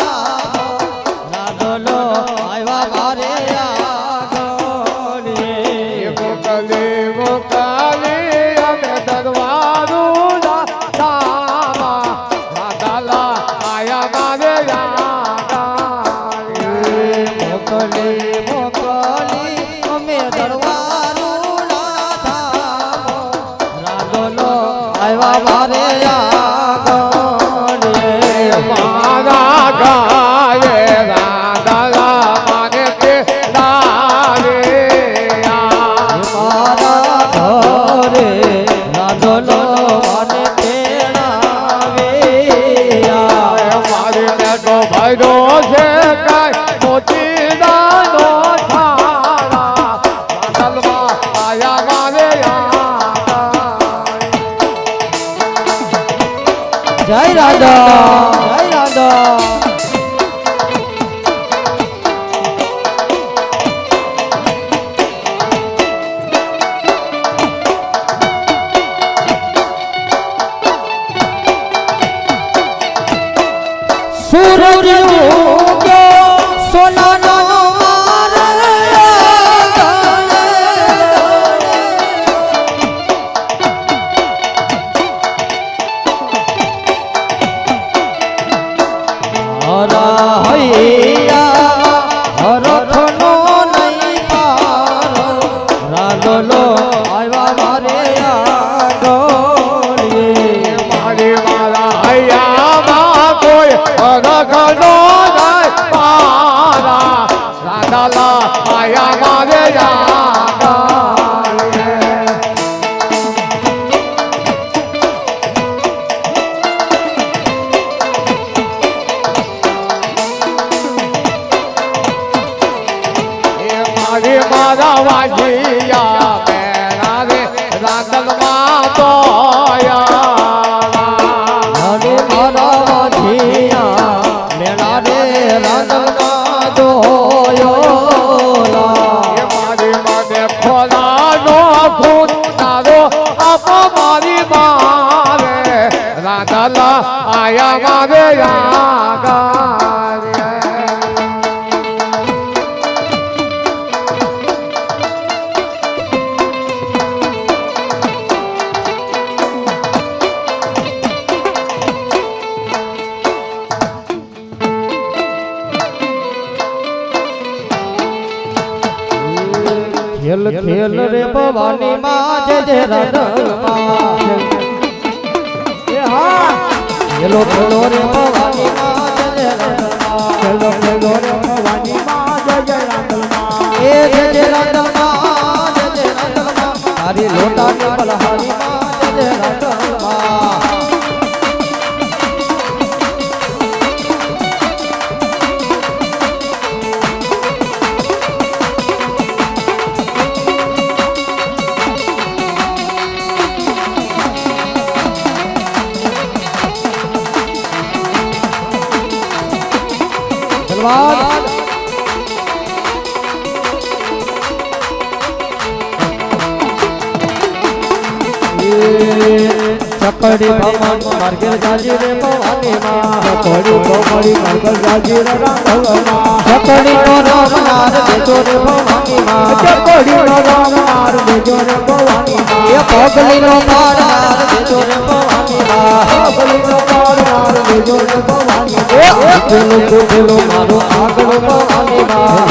રાધલો આવ્યા મારે આગળ મોકલી મોકલી અમે દરવારું રાધાલા આયા મારે મોકલી મોકલી અમે દરવારો રાધલો આવ્યા મારે આગળ મારા ગાય રાધાલા માને તે લાવે મારા ઘરે રાધલો મને તેડાવે મારે બેટો ભાઈનો છે કાંઈ મોતી દાનો થાળા રાધલમાં આયા મારે જય રાધા જય રાધા સૂરજ ઉગ્યો સોનાનો મારે હરા હૈયા હરખનો નહીં પાર રાધલો આવ્યા મારે આગળ મારી મારા હૈયામાં કોઈ અરખનો જાય પારા રાધાલા આયા મારે મારી મારા વાજિયા મેરા રે રાધલમાં તોયા હરે મારા વાધિયા મેળા રે રાંધણમાં જોયો મારી મને ખોલાનો ખૂન તારો આપ મારી મારે રાધાલા આયા મારે આગળ ખેલ ખેલ રે ભવાની માં જય રાધા એ હા ખેલો ખેલો રે ભવાની માં જય રાધા ખેલો ખેલો રે ભવાની માં જય રાધલમાં એ જય રાધા જય રાધા તારી લોટાની બલહારી માં જય રાધા ધન્યવાદ ચકડી ભમણ માર્ગે જાજી રે ભવાની માં ચકડી ભમણી માર્ગે જાજી રે રાઘવમાં ચકડી નો રામનાર દેજો રે ભવાની માં ચકડી નો રામનાર દેજો રે ભવાની માં એ પગલી નો પાડનાર દેજો રે ભવાની માં પગલી નો પાડનાર દેજો રે ભવાની પેલું કુટેલું મારું આગળ ભવાની માં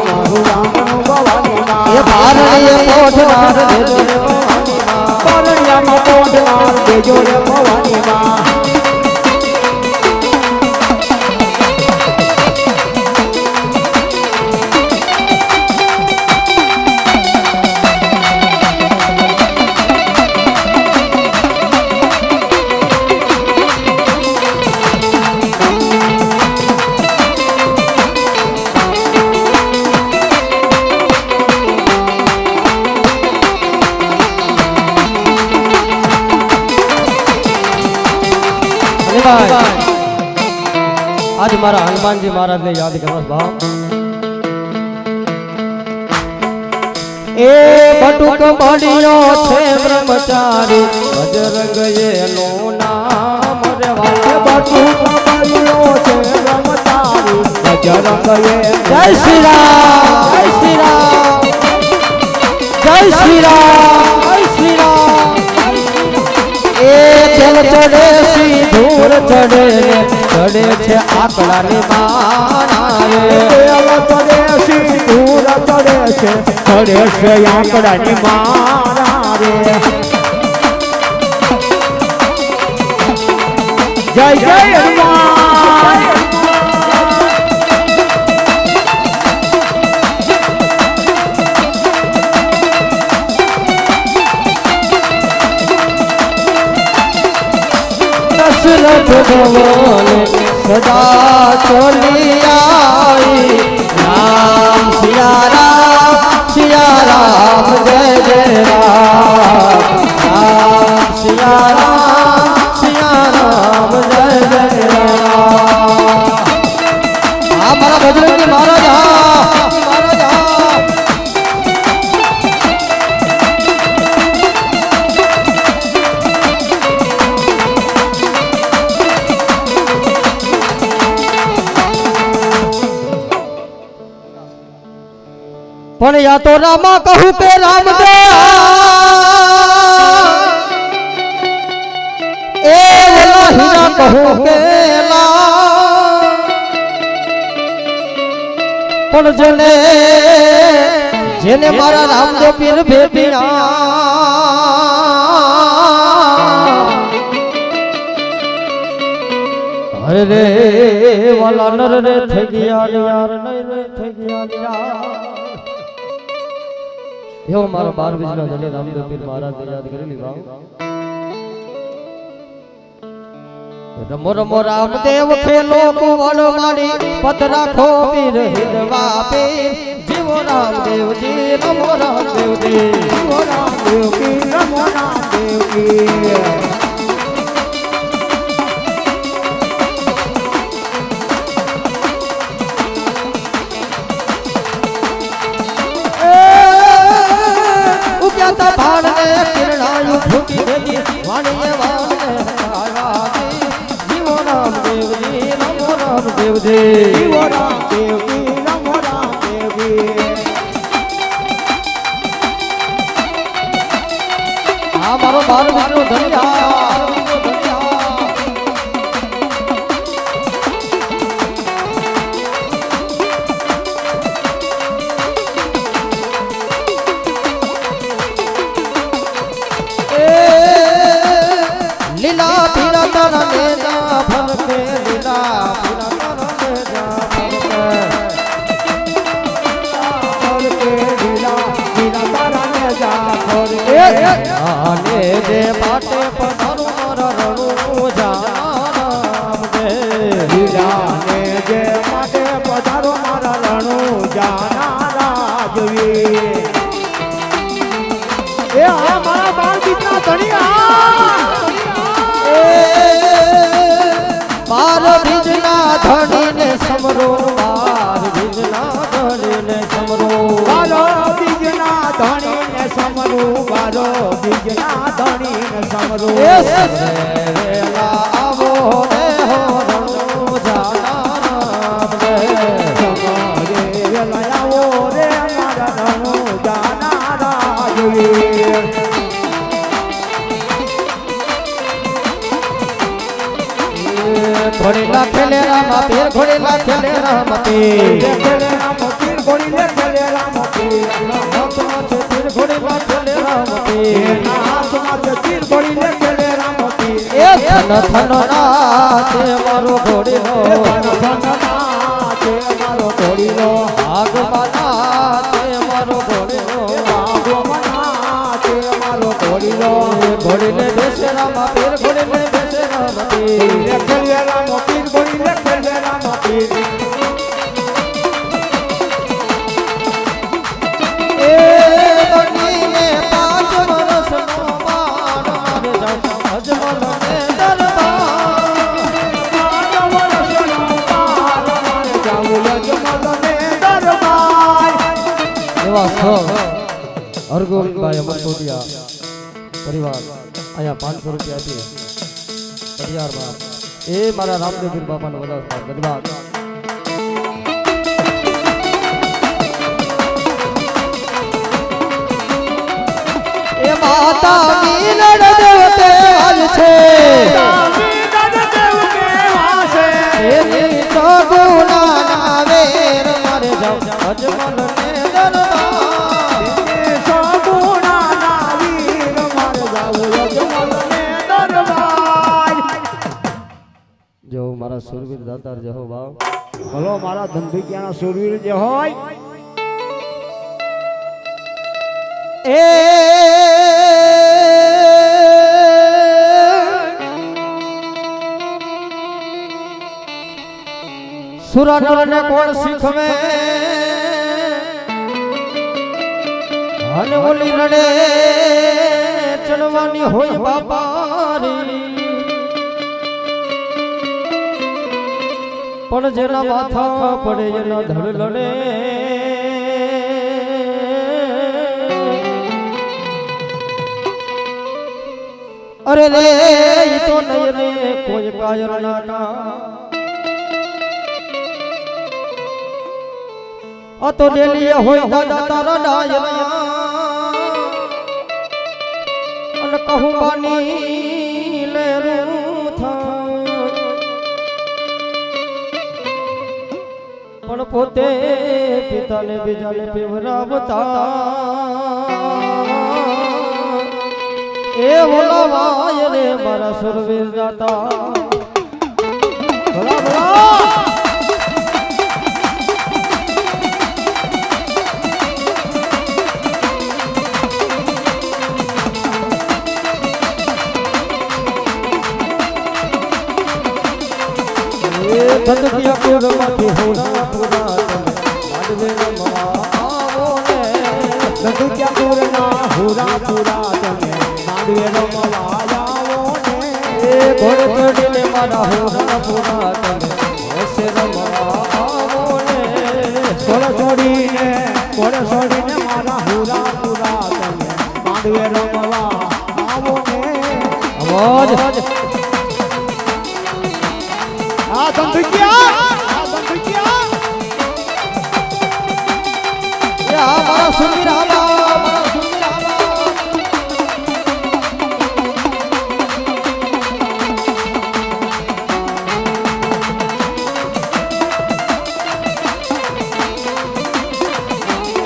મારું રામનું ભવાની માં એ ભારણીય પોઠનાર દેજો રે ભવાની માં પરણિયામાં પોઢનાર દેજો રે ભવાની માં आज मारा हनुमान जी महाराज ने याद करना बाप ए बटुक बड़ियो छे ब्रह्मचारी बजरंग ये नो नाम रे वाले बटुक बड़ियो छे ब्रह्मचारी बजरंग ये जय श्री राम जय श्री राम जय श्री राम जय श्री राम ए तेल चढ़े सी धूर चढ़े चढ़े छे आकड़ा ने माना रे तेल चढ़े सी धूर चढ़े छे आकड़ा ने माना रे जय जय हनुमान दशरथ भवन सदा चली आई राम सिया राम जय जय राम सिया राम जय जय राम हमारा बजरंगी महाराज महाराज पण या तो रामा कहूं के राम दे ए हीरा कहूं के ला पण जने जेने मारा रामदेव पीर भेटिया अरे रे वाला नर रे थे गया यार नहीं रे थे गया यार यो मारो 12 बीजना जने रामदेव पीर महाराज ने याद करेली भाव रमो रमो रामदेव खेलो कुवड़ मारी पद राखो पीर हिंदवा पीर जीवो रामदेव जी रमो रामदेव जी जीवो रामदेव की रमो रामदेव की किरणायु फूटी देली वाणिये वाणे जीवो रामदेव जी नमो रामदेव जी जीवो रामदेव की नमो रामदेव की आ मारो 12 बीजनो धन्या लीला पीला तारा नेजा फरके लीला पीला तारा नेजा फरके लीला पीला तारा नेजा फरके आने दे बाटे पधारो मारा रणु जाना राम दे लीला ने जे बाटे पधारो मारा रणु जाना राजवी ए आ मारा बाल कितना धनिया बार बीजना धनी ने समरो बार बीजना धनी ने समरो बारो बीजना धनी ने समरो बारो बीज વેચના ધણી ને સમરો એ વેલા આવો રે હો રણુ જાનારામ રે સમરે વેલાવો રે મારા ધણો જાનારા વીર ઘોડી નાખેલે રામા પીર ઘોડી નાખેલે રામા પીર ખેલે રામ પીર ઘોડી લે ખેલે રામ પીર હાથમાં છે પીર ઘોડી નાખેલે રામા પીર એના હાથમાં છે તીર ઘોડી લે ખેલે રામ પીર એ ધન ધન નાચે મારો ઘોડીનો છે મારો ઘોડીનો આગમાં નાચે મારો ઘોડીનો છે મારો ઘોડીનો ઘોડીને બેસે રામા પીર ઘોડીને બેસે રામા પીર લે ખેલે રામ પીર ઘોડી લે ખેલે રામ પીર એ બનીને 5 વર્ષનો બાળ મારે જાઉં અજમલ ને એવા હરગોવિંદભાઈ અમરકોટિયા પરિવાર અહીંયા 500 રૂપિયા આપી પરિવારમાં એ મારા રામદેવપીર બાપાનો બધા ધન્યવાદ એ માતા મીનડ દેવતે આજ છે એની સગુણા ના વેર મારે જાઉં અજમલ ને જો મારા સુરવીર દાતાર જહો બાવ ભલો મારા ધંધુકિયાના સુરવીર જે હોય એ સુરનર ને કોણ શીખવે અને ઓલી રડે ચડવાની હોય બાપારી પણ જેના માથા પડે એના ધડ લડે અરે રે ઈ તો નહીં રે કોઈ કાયર ના કા આ તો ડેલી હોય દાદા તારા ડાયરા અને કહું બાની લે રૂ થાય પણ પોતે પિતાને બીજાને પીવરાવતા એ ઓલાવાય રે મારા સુરવીર દાતા ભલા ભલા ધંધકિયા પૂરમાંથી હોના પૂરા તમે માંડવે રમવા આવો ને ધંધુકિયા પૂરના હુરા પૂરા તમે માંડવે રમવા આવો ને એ ઘોડે ચડીને મારા હોના પૂરા તમે હોશે રમવા આવો ને ઘોડે છોડીને મારા હુરા પૂરા તમે માંડવે રમવા આવો ને અવાજ આ ધંધુકિયા એ આ મારા સુરવીર આવા મારા સુરવીર આવા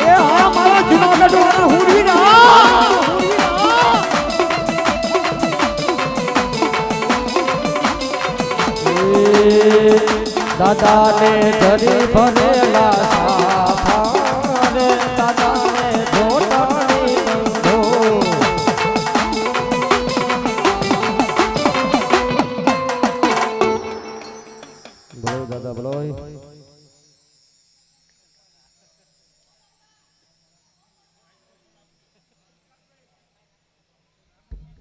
એ આ મારા જુનાગઢ વાળા હુરવીરા દાદા ને ધરી ભરેલા